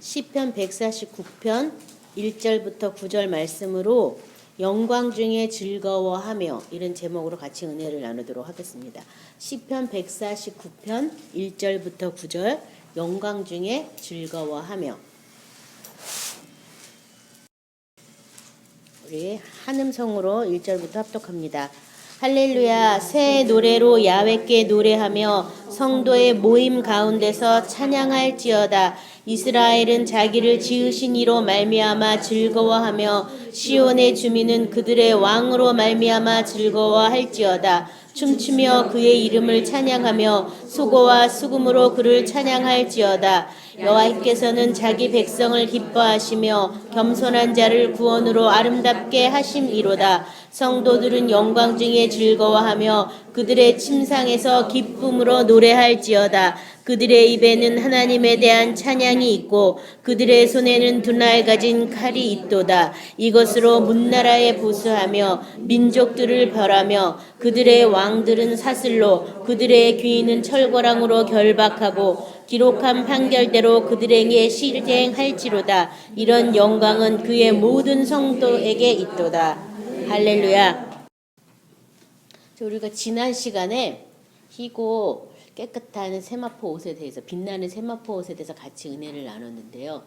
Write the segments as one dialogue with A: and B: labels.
A: 시편 149편 1절부터 9절 말씀으로 영광 중에 즐거워하며 이런 제목으로 같이 은혜를 나누도록 하겠습니다. 시편 149편 1절부터 9절 영광 중에 즐거워하며. 우리 한음성으로 1절부터 합독합니다. 할렐루야. 새 노래로 야훼께 노래하며 성도의 모임 가운데서 찬양할지어다. 이스라엘은 자기를 지으신 이로 말미암아 즐거워하며 시온의 주민은 그들의 왕으로 말미암아 즐거워할지어다. 춤추며 그의 이름을 찬양하며 수고와 수금으로 그를 찬양할지어다. 여호와께서는 자기 백성을 기뻐하시며 겸손한 자를 구원으로 아름답게 하심이로다. 성도들은 영광 중에 즐거워하며 그들의 침상에서 기쁨으로 노래할지어다. 그들의 입에는 하나님에 대한 찬양이 있고 그들의 손에는 두날 가진 칼이 있도다. 이것으로 문나라에 보수하며 민족들을 벌하며 그들의 왕들은 사슬로 그들의 귀인은 철거랑으로 결박하고 기록한 판결대로 그들에게 실행할지로다. 이런 영광은 그의 모든 성도에게 있도다. 할렐루야. 우리가 지난 시간에 희고 깨끗한 세마포 옷에 대해서, 빛나는 세마포 옷에 대해서 같이 은혜를 나눴는데요.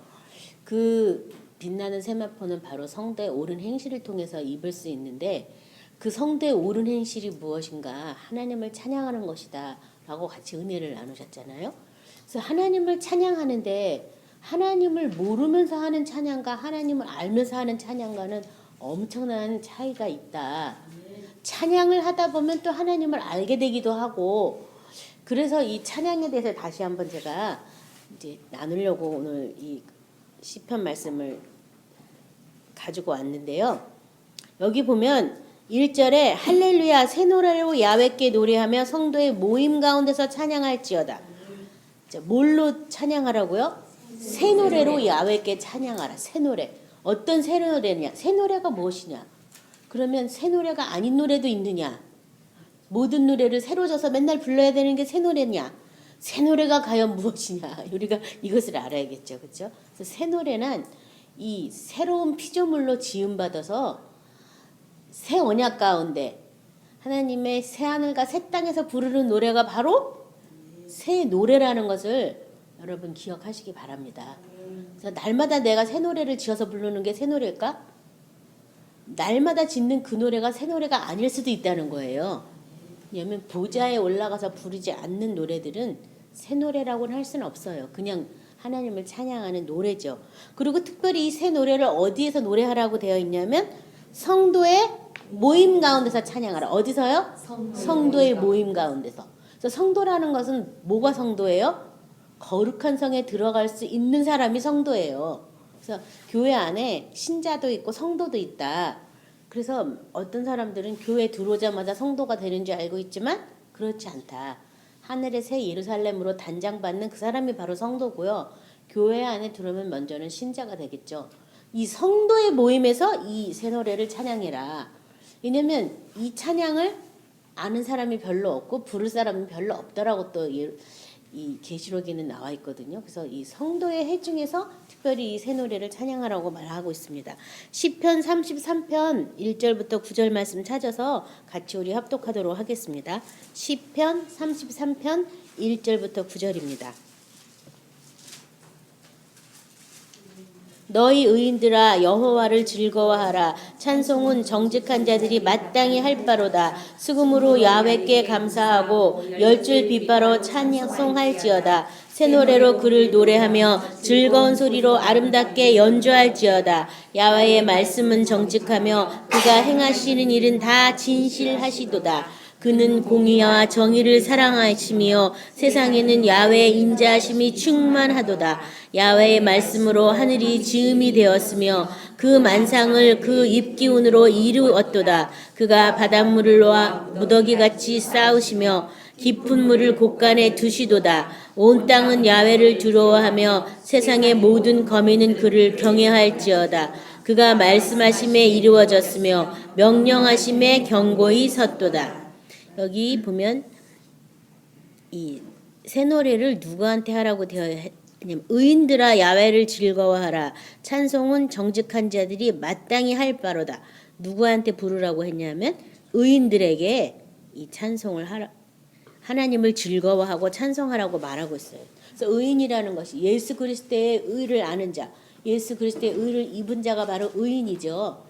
A: 그 빛나는 세마포는 바로 성도의 옳은 행실을 통해서 입을 수 있는데, 그 성도의 옳은 행실이 무엇인가? 하나님을 찬양하는 것이다 라고 같이 은혜를 나누셨잖아요. 그래서 하나님을 찬양하는데 하나님을 모르면서 하는 찬양과 하나님을 알면서 하는 찬양과는 엄청난 차이가 있다. 찬양을 하다 보면 또 하나님을 알게 되기도 하고, 그래서 이 찬양에 대해서 다시 한번 제가 이제 나누려고 오늘 이 시편 말씀을 가지고 왔는데요. 여기 보면 1절에 할렐루야 새 노래로 야훼께 노래하며 성도의 모임 가운데서 찬양할지어다. 자, 뭘로 찬양하라고요? 새 노래로 야훼께 찬양하라. 새 노래. 어떤 새 노래냐? 새 노래가 무엇이냐? 그러면 새 노래가 아닌 노래도 있느냐? 모든 노래를 새로 져서 맨날 불러야 되는 게 새 노래냐? 새 노래가 과연 무엇이냐? 우리가 이것을 알아야겠죠. 그렇죠? 그래서 새 노래는 이 새로운 피조물로 지음받아서 새 언약 가운데 하나님의 새 하늘과 새 땅에서 부르는 노래가 바로 새 노래라는 것을 여러분 기억하시기 바랍니다. 그래서 날마다 내가 새 노래를 지어서 부르는 게 새 노래일까? 날마다 짓는 그 노래가 새 노래가 아닐 수도 있다는 거예요. 왜냐하면 보좌에 올라가서 부르지 않는 노래들은 새 노래라고는 할 수는 없어요. 그냥 하나님을 찬양하는 노래죠. 그리고 특별히 이 새 노래를 어디에서 노래하라고 되어 있냐면 성도의 모임 가운데서 찬양하라. 어디서요? 성도의 모임 가운데서. 그래서 성도라는 것은 뭐가 성도예요? 거룩한 성에 들어갈 수 있는 사람이 성도예요. 그래서 교회 안에 신자도 있고 성도도 있다. 그래서 어떤 사람들은 교회 들어오자마자 성도가 되는 줄 알고 있지만 그렇지 않다. 하늘의 새 예루살렘으로 단장받는 그 사람이 바로 성도고요. 교회 안에 들어오면 먼저는 신자가 되겠죠. 이 성도의 모임에서 이 새 노래를 찬양해라. 왜냐면 이 찬양을 아는 사람이 별로 없고 부를 사람이 별로 없더라고 또 이 계시록에는 나와 있거든요. 그래서 이 성도의 해 중에서 특별히 이 새 노래를 찬양하라고 말하고 있습니다. 시편 33편 1절부터 9절 말씀 찾아서 같이 우리 합독하도록 하겠습니다. 시편 33편 1절부터 9절입니다. 너희 의인들아 여호와를 즐거워하라. 찬송은 정직한 자들이 마땅히 할 바로다. 수금으로 야훼께 감사하고 열줄 빗바로 찬송할지어다. 새 노래로 그를 노래하며 즐거운 소리로 아름답게 연주할지어다. 야훼의 말씀은 정직하며 그가 행하시는 일은 다 진실하시도다. 그는 공의와 정의를 사랑하시며 세상에는 야훼의 인자하심이 충만하도다. 야훼의 말씀으로 하늘이 지음이 되었으며 그 만상을 그 입기운으로 이루었도다. 그가 바닷물과 무더기같이 쌓으시며 깊은 물을 곳간에 두시도다. 온 땅은 야훼를 두려워하며 세상의 모든 거민은 그를 경외할지어다. 그가 말씀하심에 이루어졌으며 명령하심에 견고히 섰도다. 여기 보면 이 새 노래를 누구한테 하라고 되어 아니면 의인들아 야훼를 즐거워하라. 찬송은 정직한 자들이 마땅히 할 바로다. 누구한테 부르라고 했냐면 의인들에게 이 찬송을 하라. 하나님을 즐거워하고 찬송하라고 말하고 있어요. 그래서 의인이라는 것이 예수 그리스도의 의를 아는 자, 예수 그리스도의 의를 입은 자가 바로 의인이죠.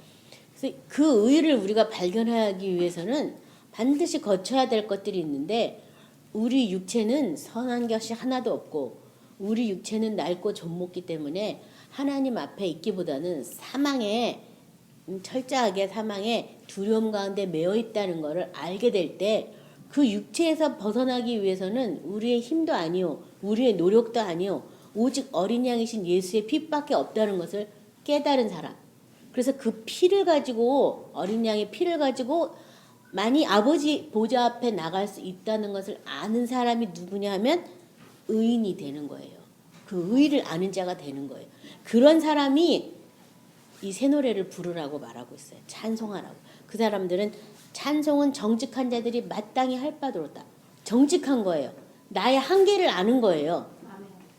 A: 그래서 그 의를 우리가 발견하기 위해서는 반드시 거쳐야 될 것들이 있는데 우리 육체는 선한 것이 하나도 없고 우리 육체는 낡고 존먹기 때문에 하나님 앞에 있기보다는 사망에 철저하게 사망에 두려움 가운데 매여 있다는 것을 알게 될 때 그 육체에서 벗어나기 위해서는 우리의 힘도 아니요 우리의 노력도 아니요 오직 어린 양이신 예수의 피밖에 없다는 것을 깨달은 사람. 그래서 그 피를 가지고 어린 양의 피를 가지고 만이 아버지 보좌 앞에 나갈 수 있다는 것을 아는 사람이 누구냐 하면 의인이 되는 거예요. 그 의를 아는 자가 되는 거예요. 그런 사람이 이 새 노래를 부르라고 말하고 있어요. 찬송하라고. 그 사람들은 찬송은 정직한 자들이 마땅히 할 바로다. 정직한 거예요. 나의 한계를 아는 거예요.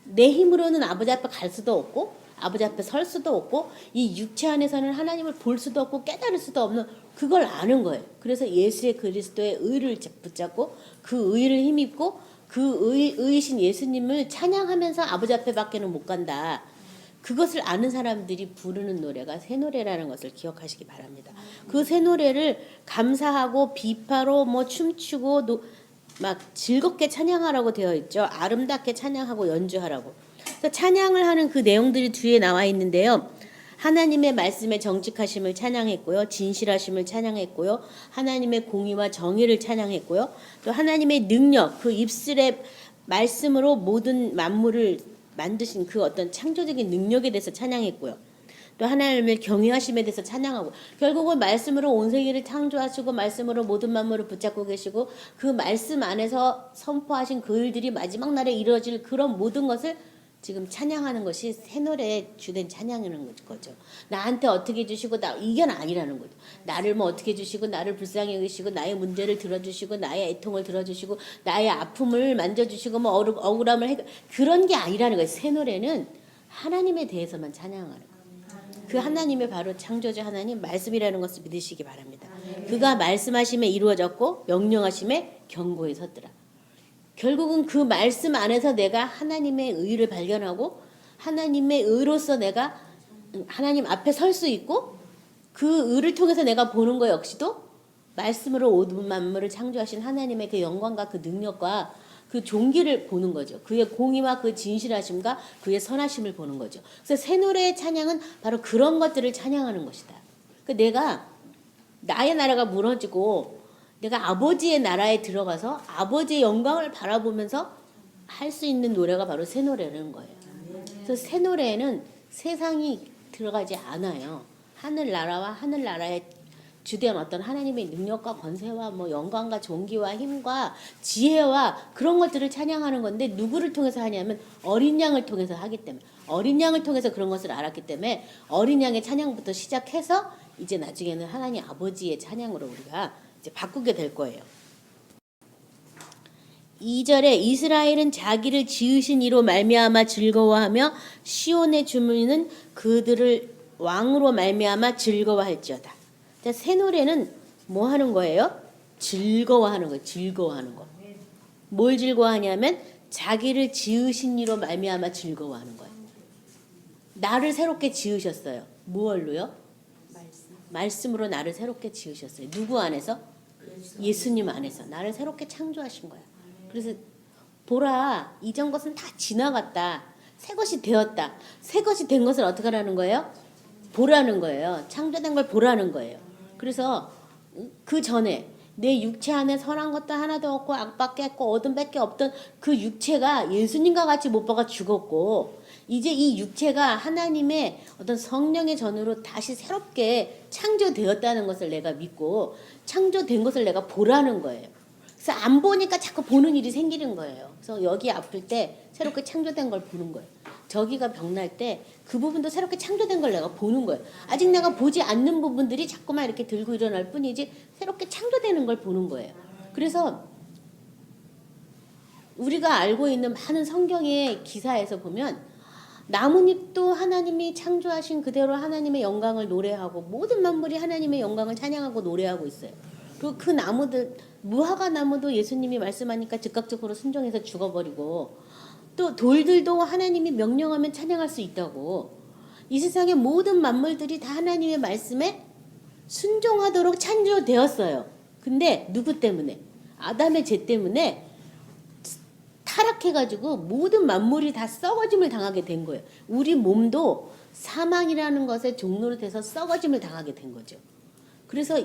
A: 내 힘으로는 아버지 앞에 갈 수도 없고 아버지 앞에 설 수도 없고 이 육체 안에서는 하나님을 볼 수도 없고 깨달을 수도 없는 그걸 아는 거예요. 그래서 예수의 그리스도의 의를 붙잡고 그 의를 힘입고 그 의이신 예수님을 찬양하면서 아버지 앞에밖에는 못 간다. 그것을 아는 사람들이 부르는 노래가 새 노래라는 것을 기억하시기 바랍니다. 그 새 노래를 감사하고 비파로 뭐 춤추고 막 즐겁게 찬양하라고 되어 있죠. 아름답게 찬양하고 연주하라고. 그래서 찬양을 하는 그 내용들이 뒤에 나와 있는데요. 하나님의 말씀에 정직하심을 찬양했고요. 진실하심을 찬양했고요. 하나님의 공의와 정의를 찬양했고요. 또 하나님의 능력, 그 입술의 말씀으로 모든 만물을 만드신 그 어떤 창조적인 능력에 대해서 찬양했고요. 또 하나님을 경외하심에 대해서 찬양하고 결국은 말씀으로 온 세계를 창조하시고 말씀으로 모든 만물을 붙잡고 계시고 그 말씀 안에서 선포하신 그 일들이 마지막 날에 이루어질 그런 모든 것을 지금 찬양하는 것이 새 노래의 주된 찬양이라는 거죠. 나한테 어떻게 해주시고 이게 아니라는 거죠. 나를 뭐 어떻게 해주시고 나를 불쌍히 여기시고 나의 문제를 들어주시고 나의 애통을 들어주시고 나의 아픔을 만져주시고 뭐 억울함을 그런 게 아니라는 거예요. 새 노래는 하나님에 대해서만 찬양하는 거예요. 그 하나님의 바로 창조주 하나님 말씀이라는 것을 믿으시기 바랍니다. 그가 말씀하심에 이루어졌고 명령하심에 견고히 섰더라. 결국은 그 말씀 안에서 내가 하나님의 의를 발견하고 하나님의 의로서 내가 하나님 앞에 설 수 있고 그 의를 통해서 내가 보는 것 역시도 말씀으로 모든 만물을 창조하신 하나님의 그 영광과 그 능력과 그 존귀를 보는 거죠. 그의 공의와 그 진실하심과 그의 선하심을 보는 거죠. 그래서 새 노래의 찬양은 바로 그런 것들을 찬양하는 것이다. 그러니까 내가 나의 나라가 무너지고 내가 아버지의 나라에 들어가서 아버지의 영광을 바라보면서 할 수 있는 노래가 바로 새 노래라는 거예요. 그래서 새 노래에는 세상이 들어가지 않아요. 하늘나라와 하늘나라의 주된 어떤 하나님의 능력과 권세와 뭐 영광과 존귀와 힘과 지혜와 그런 것들을 찬양하는 건데 누구를 통해서 하냐면 어린 양을 통해서 하기 때문에 어린 양을 통해서 그런 것을 알았기 때문에 어린 양의 찬양부터 시작해서 이제 나중에는 하나님 아버지의 찬양으로 우리가 이제 바꾸게 될 거예요. 2절에 이스라엘은 자기를 지으신 이로 말미암아 즐거워하며 시온의 주민은 그들을 왕으로 말미암아 즐거워할지어다. 자, 새 노래는 뭐 하는 거예요? 즐거워하는 거예요. 즐거워하는 거. 뭘 즐거워하냐면 자기를 지으신 이로 말미암아 즐거워하는 거예요. 나를 새롭게 지으셨어요. 무얼로요? 말씀으로 나를 새롭게 지으셨어요. 누구 안에서? 예수님 안에서 나를 새롭게 창조하신 거야. 그래서 보라, 이전 것은 다 지나갔다. 새 것이 되었다. 새 것이 된 것을 어떻게 하라는 거예요? 보라는 거예요. 창조된 걸 보라는 거예요. 그래서 그 전에 내 육체 안에 선한 것도 하나도 없고 악밖에 없고 어둠밖에 없던 그 육체가 예수님과 같이 못 박아 죽었고 이제 이 육체가 하나님의 어떤 성령의 전으로 다시 새롭게 창조되었다는 것을 내가 믿고 창조된 것을 내가 보라는 거예요. 그래서 안 보니까 자꾸 보는 일이 생기는 거예요. 그래서 여기 아플 때 새롭게 창조된 걸 보는 거예요. 저기가 병날 때 그 부분도 새롭게 창조된 걸 내가 보는 거예요. 아직 내가 보지 않는 부분들이 자꾸만 이렇게 들고 일어날 뿐이지 새롭게 창조되는 걸 보는 거예요. 그래서 우리가 알고 있는 많은 성경의 기사에서 보면 나뭇잎도 하나님이 창조하신 그대로 하나님의 영광을 노래하고 모든 만물이 하나님의 영광을 찬양하고 노래하고 있어요. 그리고 그 나무들, 무화과 나무도 예수님이 말씀하니까 즉각적으로 순종해서 죽어버리고, 또 돌들도 하나님이 명령하면 찬양할 수 있다고. 이 세상의 모든 만물들이 다 하나님의 말씀에 순종하도록 창조되었어요. 근데 누구 때문에? 아담의 죄 때문에 타락해가지고 모든 만물이 다 썩어짐을 당하게 된 거예요. 우리 몸도 사망이라는 것에 종로로 돼서 썩어짐을 당하게 된 거죠. 그래서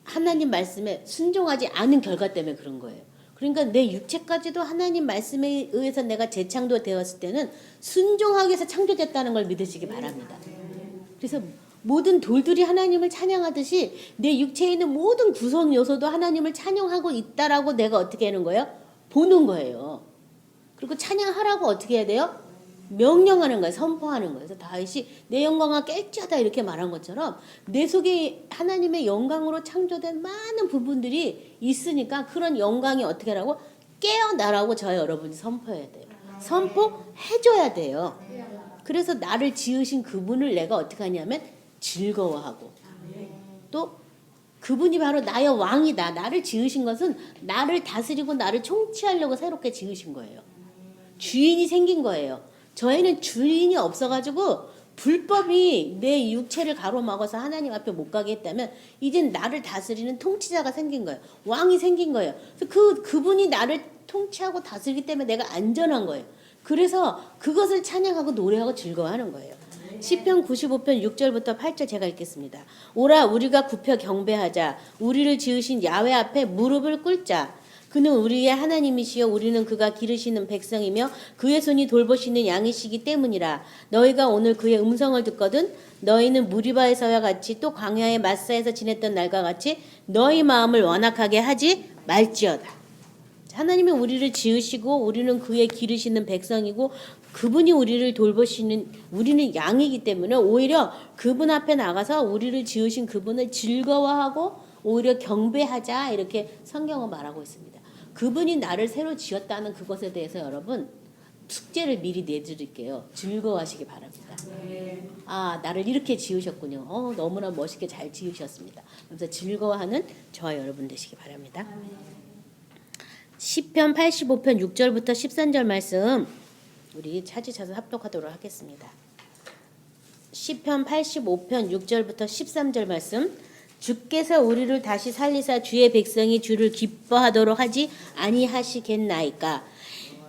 A: 하나님 말씀에 순종하지 않은 결과 때문에 그런 거예요. 그러니까 내 육체까지도 하나님 말씀에 의해서 내가 재창조되었을 때는 순종하기 위해서 창조됐다는 걸 믿으시기 바랍니다. 그래서 모든 돌들이 하나님을 찬양하듯이 내 육체에 있는 모든 구성 요소도 하나님을 찬양하고 있다라고 내가 어떻게 하는 거예요? 보는 거예요. 그리고 찬양하라고 어떻게 해야 돼요? 명령하는 거예요. 선포하는 거예요. 그래서 다윗이 내 영광아 깰지어다 이렇게 말한 것처럼 내 속에 하나님의 영광으로 창조된 많은 부분들이 있으니까 그런 영광이 어떻게 하라고? 깨어나라고 저희 여러분이 선포해야 돼요. 선포해줘야 돼요. 그래서 나를 지으신 그분을 내가 어떻게 하냐면 즐거워하고, 또 그분이 바로 나의 왕이다. 나를 지으신 것은 나를 다스리고 나를 통치하려고 새롭게 지으신 거예요. 주인이 생긴 거예요. 저희는 주인이 없어가지고 불법이 내 육체를 가로막아서 하나님 앞에 못 가게 했다면 이젠 나를 다스리는 통치자가 생긴 거예요. 왕이 생긴 거예요. 그래서 그분이 나를 통치하고 다스리기 때문에 내가 안전한 거예요. 그래서 그것을 찬양하고 노래하고 즐거워하는 거예요. 시편 95편 6절부터 8절 제가 읽겠습니다. 오라 우리가 굽혀 경배하자. 우리를 지으신 야훼 앞에 무릎을 꿇자. 그는 우리의 하나님이시여 우리는 그가 기르시는 백성이며 그의 손이 돌보시는 양이시기 때문이라. 너희가 오늘 그의 음성을 듣거든 너희는 무리바에서와 같이 또 광야의 마사에서 지냈던 날과 같이 너희 마음을 완악하게 하지 말지어다. 하나님이 우리를 지으시고 우리는 그의 기르시는 백성이고 그분이 우리를 돌보시는 우리는 양이기 때문에 오히려 그분 앞에 나가서 우리를 지으신 그분을 즐거워하고 오히려 경배하자 이렇게 성경은 말하고 있습니다. 그분이 나를 새로 지었다는 그것에 대해서 여러분 숙제를 미리 내드릴게요. 즐거워하시기 바랍니다. 아, 나를 이렇게 지으셨군요. 너무나 멋있게 잘 지으셨습니다. 그래서 즐거워하는 저와 여러분 되시기 바랍니다. 시편 85편 6절부터 13절 말씀 우리 찾으셔서 합독하도록 하겠습니다. 시편 85편 6절부터 13절 말씀. 주께서 우리를 다시 살리사 주의 백성이 주를 기뻐하도록 하지 아니하시겠나이까.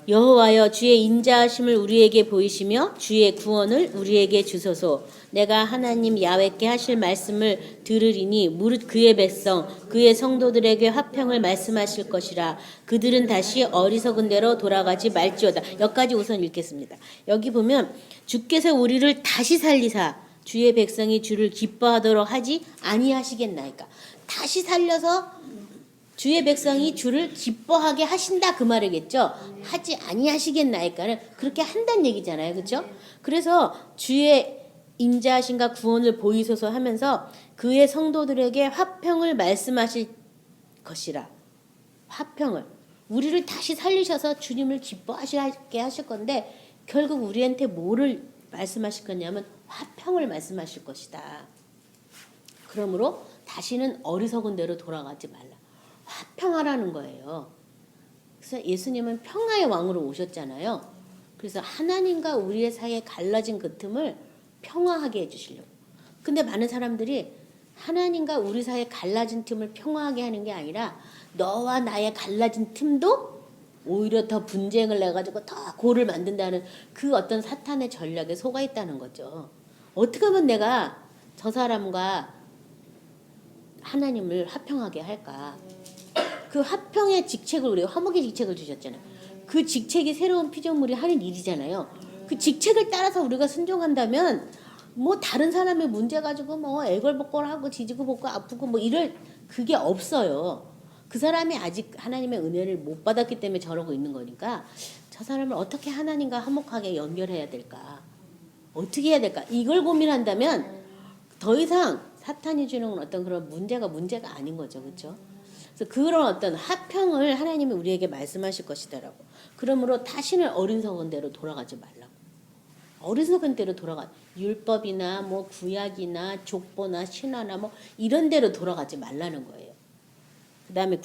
A: 여호와여 주의 인자하심을 우리에게 보이시며 주의 구원을 우리에게 주소서. 내가 하나님 야훼께 하실 말씀을 들으리니 무릇 그의 백성 그의 성도들에게 화평을 말씀하실 것이라. 그들은 다시 어리석은 대로 돌아가지 말지어다. 여기까지 우선 읽겠습니다. 여기 보면 주께서 우리를 다시 살리사 주의 백성이 주를 기뻐하도록 하지 아니하시겠나이까. 다시 살려서 주의 백성이 주를 기뻐하게 하신다 그 말이겠죠. 하지 아니하시겠나이까는 그렇게 한다는 얘기잖아요. 그렇죠? 그래서 주의 인자하심과 구원을 보이소서 하면서 그의 성도들에게 화평을 말씀하실 것이라. 화평을. 우리를 다시 살리셔서 주님을 기뻐하시게 하실 건데 결국 우리한테 뭐를 말씀하실 거냐면 화평을 말씀하실 것이다. 그러므로 다시는 어리석은 대로 돌아가지 말라. 화평하라는 거예요. 그래서 예수님은 평화의 왕으로 오셨잖아요. 그래서 하나님과 우리의 사이에 갈라진 그 틈을 평화하게 해주시려고. 근데 많은 사람들이 하나님과 우리 사이에 갈라진 틈을 평화하게 하는 게 아니라 너와 나의 갈라진 틈도 오히려 더 분쟁을 내가지고 더 고를 만든다는 그 어떤 사탄의 전략에 속아 있다는 거죠. 어떻게 하면 내가 저 사람과 하나님을 화평하게 할까? 그 화평의 직책을 우리가 화목의 직책을 주셨잖아요. 그 직책이 새로운 피조물이 하는 일이잖아요. 그 직책을 따라서 우리가 순종한다면 뭐 다른 사람의 문제 가지고 뭐 애걸복걸하고 지지고 볶고 아프고 뭐 이럴 그게 없어요. 그 사람이 아직 하나님의 은혜를 못 받았기 때문에 저러고 있는 거니까 저 사람을 어떻게 하나님과 화목하게 연결해야 될까? 어떻게 해야 될까? 이걸 고민한다면 더 이상 사탄이 주는 어떤 그런 문제가 아닌 거죠. 그렇죠? 그래서 그런 어떤 화평을 하나님이 우리에게 말씀하실 것이더라고. 그러므로 다시는 어리석은 대로 돌아가지 말라고. 어리석은 대로 돌아가. 율법이나 뭐 구약이나 족보나 신화나 뭐 이런 대로 돌아가지 말라는 거예요. 그다음에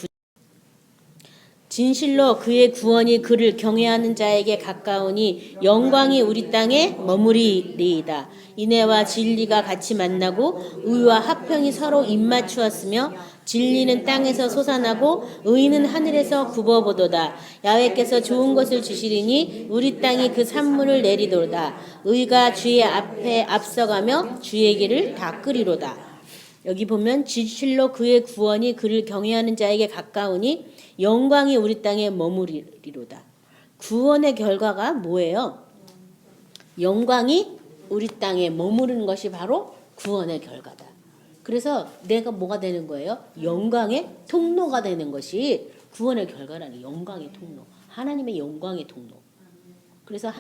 A: 진실로 그의 구원이 그를 경외하는 자에게 가까우니 영광이 우리 땅에 머무리리이다. 인애와 진리가 같이 만나고 의와 화평이 서로 입맞추었으며 진리는 땅에서 솟아나고 의는 하늘에서 굽어보도다. 야훼께서 좋은 것을 주시리니 우리 땅이 그 산물을 내리도다. 의가 주의 앞에 앞서가며 주의 길을 닦으리로다. 여기 보면 진실로 그의 구원이 그를 경외하는 자에게 가까우니 영광이 우리 땅에 머무리리로다. 구원의 결과가 뭐예요? 영광이 우리 땅에 머무르는 것이 바로 구원의 결과다. 그래서 내가 뭐가 되는 거예요? 영광의 통로가 되는 것이 구원의 결과라는 영광의 통로. 하나님의 영광의 통로. 그래서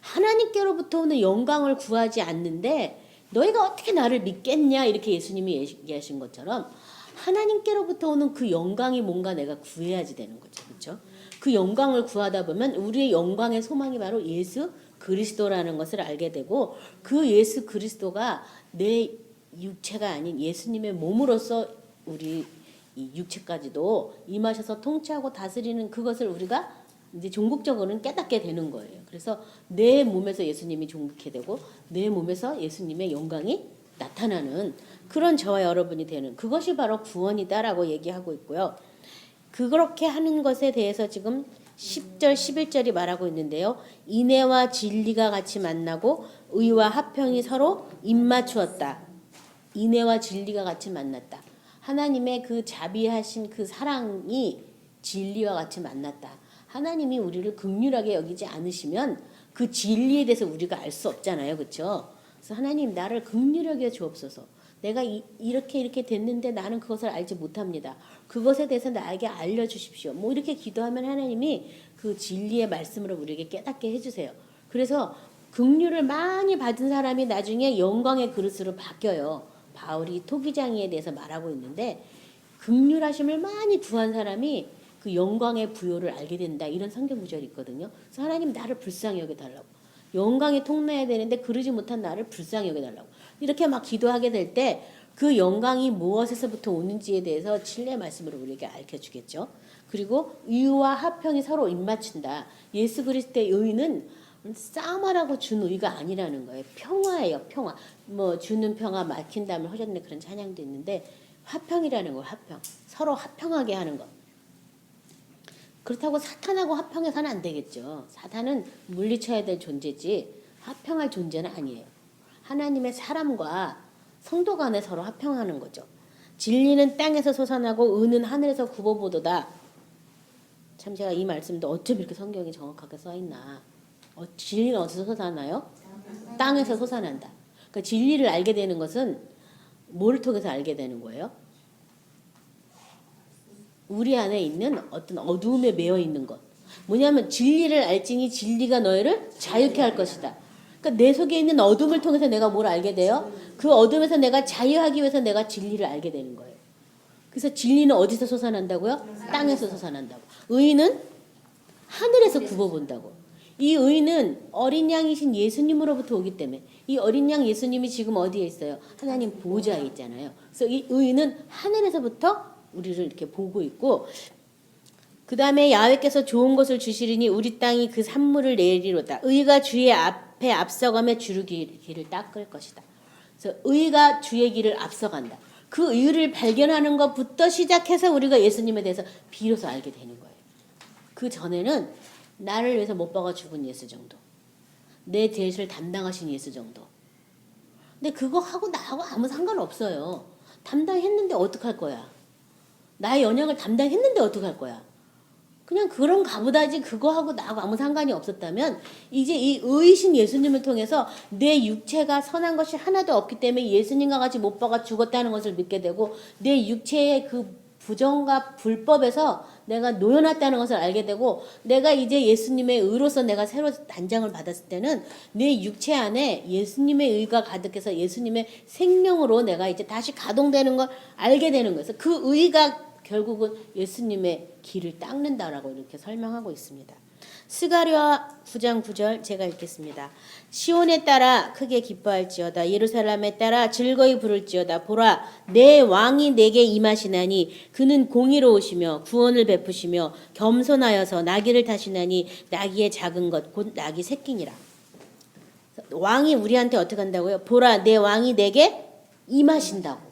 A: 하나님께로부터 오는 영광을 구하지 않는데 너희가 어떻게 나를 믿겠냐 이렇게 예수님이 얘기하신 것처럼 하나님께로부터 오는 그 영광이 뭔가 내가 구해야지 되는 거죠. 그렇죠? 그 영광을 구하다 보면 우리의 영광의 소망이 바로 예수 그리스도라는 것을 알게 되고 그 예수 그리스도가 내 육체가 아닌 예수님의 몸으로서 우리 이 육체까지도 임하셔서 통치하고 다스리는 그것을 우리가 이제 종국적으로는 깨닫게 되는 거예요. 그래서 내 몸에서 예수님이 종국해 되고 내 몸에서 예수님의 영광이 나타나는 그런 저와 여러분이 되는 그것이 바로 구원이다라고 얘기하고 있고요. 그렇게 하는 것에 대해서 지금 10절, 11절이 말하고 있는데요. 인애와 진리가 같이 만나고 의와 화평이 서로 입맞추었다. 인애와 진리가 같이 만났다. 하나님의 그 자비하신 그 사랑이 진리와 같이 만났다. 하나님이 우리를 긍휼하게 여기지 않으시면 그 진리에 대해서 우리가 알 수 없잖아요. 그렇죠? 그래서 하나님 나를 긍휼하게 주옵소서. 내가 이렇게 됐는데 나는 그것을 알지 못합니다. 그것에 대해서 나에게 알려주십시오. 뭐 이렇게 기도하면 하나님이 그 진리의 말씀으로 우리에게 깨닫게 해주세요. 그래서 긍휼을 많이 받은 사람이 나중에 영광의 그릇으로 바뀌어요. 바울이 토기장이에 대해서 말하고 있는데 긍휼하심을 많이 구한 사람이 그 영광의 부요를 알게 된다. 이런 성경 구절이 있거든요. 그래서 하나님 나를 불쌍히 여겨달라고. 영광이 통로해야 되는데 그러지 못한 나를 불쌍히 여겨달라고. 이렇게 막 기도하게 될 때 그 영광이 무엇에서부터 오는지에 대해서 진리의 말씀으로 우리에게 알려주겠죠. 그리고 의와 화평이 서로 입맞춘다. 예수 그리스도의 의는 싸움하라고 준 의가 아니라는 거예요. 평화예요. 평화. 뭐 주는 평화 막힌다면 허전네 그런 찬양도 있는데 화평이라는 거 화평. 서로 화평하게 하는 것. 그렇다고 사탄하고 화평해서는 안 되겠죠. 사탄은 물리쳐야 될 존재지 화평할 존재는 아니에요. 하나님의 사람과 성도 간에 서로 화평하는 거죠. 진리는 땅에서 솟아나고 의는 하늘에서 굽어보도다. 참 제가 이 말씀도 어쩜 이렇게 성경이 정확하게 써있나. 진리는 어디서 솟아나요? 땅에서 솟아난다. 그러니까 진리를 알게 되는 것은 뭐를 통해서 알게 되는 거예요? 우리 안에 있는 어떤 어두움에 매여 있는 것. 뭐냐면 진리를 알지니 진리가 너희를 자유케 할 것이다. 그러니까 내 속에 있는 어둠을 통해서 내가 뭘 알게 돼요? 그 어둠에서 내가 자유하기 위해서 내가 진리를 알게 되는 거예요. 그래서 진리는 어디서 솟아난다고요? 땅에서 솟아난다고. 의는 하늘에서 굽어본다고. 이 의는 어린 양이신 예수님으로부터 오기 때문에 이 어린 양 예수님이 지금 어디에 있어요? 하나님 보좌에 있잖아요. 그래서 이 의는 하늘에서부터 우리를 이렇게 보고 있고 그 다음에 야훼께서 좋은 것을 주시리니 우리 땅이 그 산물을 내리로다. 의가 주의 앞에 앞서가며 주의 길을 닦을 것이다. 그래서 의가 주의 길을 앞서간다. 그 의를 발견하는 것부터 시작해서 우리가 예수님에 대해서 비로소 알게 되는 거예요. 그 전에는 나를 위해서 못 박아 죽은 예수 정도. 내 죄를 담당하신 예수 정도. 근데 그거 하고 나하고 아무 상관없어요. 담당했는데 어떡할 거야? 나의 연약을 담당했는데 어떡할 거야? 그냥 그런 가보다지 그거하고 나하고 아무 상관이 없었다면 이제 이 의이신 예수님을 통해서 내 육체가 선한 것이 하나도 없기 때문에 예수님과 같이 못 박아 죽었다는 것을 믿게 되고 내 육체의 그 부정과 불법에서 내가 놓여놨다는 것을 알게 되고 내가 이제 예수님의 의로서 내가 새로 단장을 받았을 때는 내 육체 안에 예수님의 의가 가득해서 예수님의 생명으로 내가 이제 다시 가동되는 걸 알게 되는 거예요. 그 의가 결국은 예수님의 길을 닦는다라고 이렇게 설명하고 있습니다. 스가랴 9장 9절 제가 읽겠습니다. 시온에 따라 크게 기뻐할지어다. 예루살렘에 따라 즐거이 부를지어다. 보라, 내 왕이 내게 임하시나니 그는 공의로우시며 구원을 베푸시며 겸손하여서 나귀를 타시나니 나귀의 작은 것 곧 나귀 새끼니라. 왕이 우리한테 어떻게 한다고요? 보라, 내 왕이 내게 임하신다고.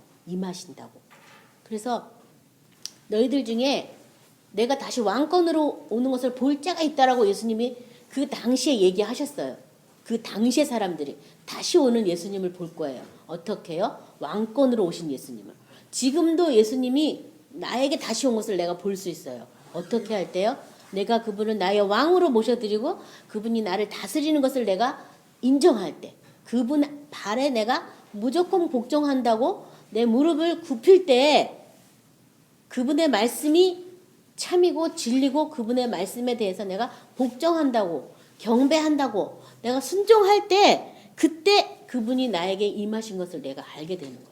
A: 그래서 너희들 중에 내가 다시 왕권으로 오는 것을 볼 자가 있다라고 예수님이 그 당시에 얘기하셨어요. 그 당시의 사람들이 다시 오는 예수님을 볼 거예요. 어떻게요? 왕권으로 오신 예수님을. 지금도 예수님이 나에게 다시 온 것을 내가 볼 수 있어요. 어떻게 할 때요? 내가 그분을 나의 왕으로 모셔드리고 그분이 나를 다스리는 것을 내가 인정할 때, 그분 발에 내가 무조건 복종한다고 내 무릎을 굽힐 때 그분의 말씀이 참이고 진리고 그분의 말씀에 대해서 내가 복종한다고 경배한다고 내가 순종할 때 그때 그분이 나에게 임하신 것을 내가 알게 되는 거예요.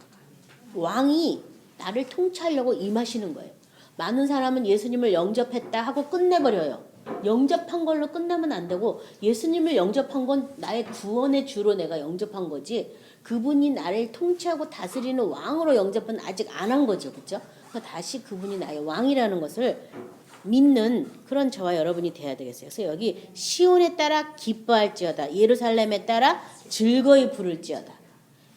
A: 왕이 나를 통치하려고 임하시는 거예요. 많은 사람은 예수님을 영접했다 하고 끝내버려요. 영접한 걸로 끝나면 안 되고 예수님을 영접한 건 나의 구원의 주로 내가 영접한 거지 그분이 나를 통치하고 다스리는 왕으로 영접은 아직 안 한 거죠. 그렇죠? 다시 그분이 나의 왕이라는 것을 믿는 그런 저와 여러분이 돼야 되겠어요. 그래서 여기 시온에 따라 기뻐할지어다. 예루살렘에 따라 즐거이 부를지어다.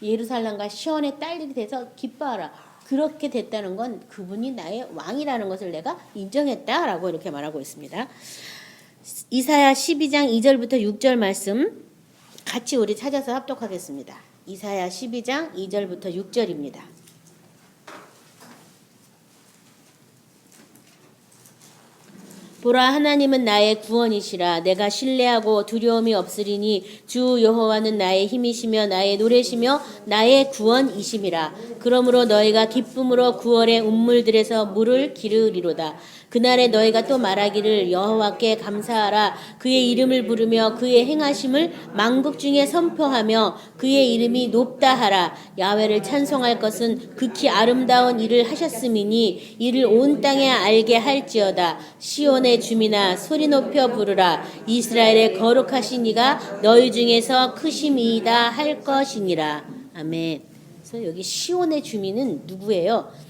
A: 예루살렘과 시온에 딸리게 돼서 기뻐하라. 그렇게 됐다는 건 그분이 나의 왕이라는 것을 내가 인정했다라고 이렇게 말하고 있습니다. 이사야 12장 2절부터 6절 말씀 같이 우리 찾아서 합독하겠습니다. 이사야 12장 2절부터 6절입니다. 보라, 하나님은 나의 구원이시라. 내가 신뢰하고 두려움이 없으리니 주 여호와는 나의 힘이시며 나의 노래시며 나의 구원이심이라. 그러므로 너희가 기쁨으로 9월의 운물들에서 물을 기르리로다. 그날에 너희가 또 말하기를 여호와께 감사하라. 그의 이름을 부르며 그의 행하심을 만국 중에 선포하며 그의 이름이 높다 하라. 야훼를 찬송할 것은 극히 아름다운 일을 하셨음이니 이를 온 땅에 알게 할지어다. 시온의 주민아 소리 높여 부르라. 이스라엘의 거룩하신 이가 너희 중에서 크심이이다 할 것이니라. 아멘. 그래서 여기 시온의 주민은 누구예요?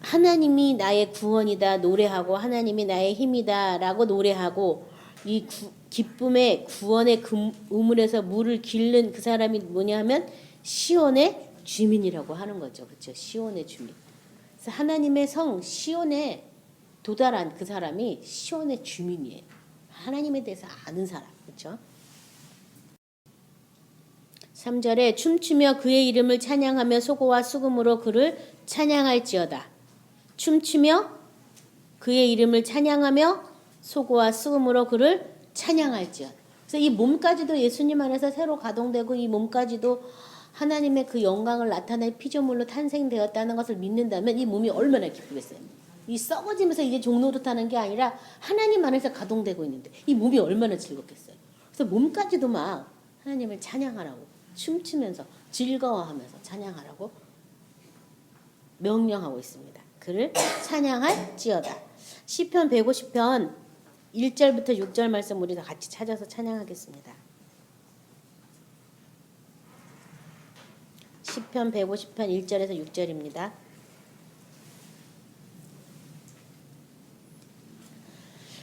A: 하나님이 나의 구원이다 노래하고 하나님이 나의 힘이다 라고 노래하고 이 기쁨의 구원의 우물에서 물을 기르는 그 사람이 뭐냐 하면 시온의 주민이라고 하는 거죠. 그렇죠? 시온의 주민. 그래서 하나님의 성 시온에 도달한 그 사람이 시온의 주민이에요. 하나님에 대해서 아는 사람. 그렇죠? 3절에 춤추며 그의 이름을 찬양하며 소고와 수금으로 그를 찬양할지어다. 춤추며 그의 이름을 찬양하며 소고와 수금으로 그를 찬양할지어다. 그래서 이 몸까지도 예수님 안에서 새로 가동되고 이 몸까지도 하나님의 그 영광을 나타낼 피조물로 탄생되었다는 것을 믿는다면 이 몸이 얼마나 기쁘겠어요. 이 썩어지면서 이제 종노릇하는 게 아니라 하나님 안에서 가동되고 있는데 이 몸이 얼마나 즐겁겠어요. 그래서 몸까지도 막 하나님을 찬양하라고 춤추면서 즐거워하면서 찬양하라고 명령하고 있습니다. 그를 찬양할지어다. 시편 150편 1절부터 6절 말씀 우리가 같이 찾아서 찬양하겠습니다. 시편 150편 1절에서 6절입니다.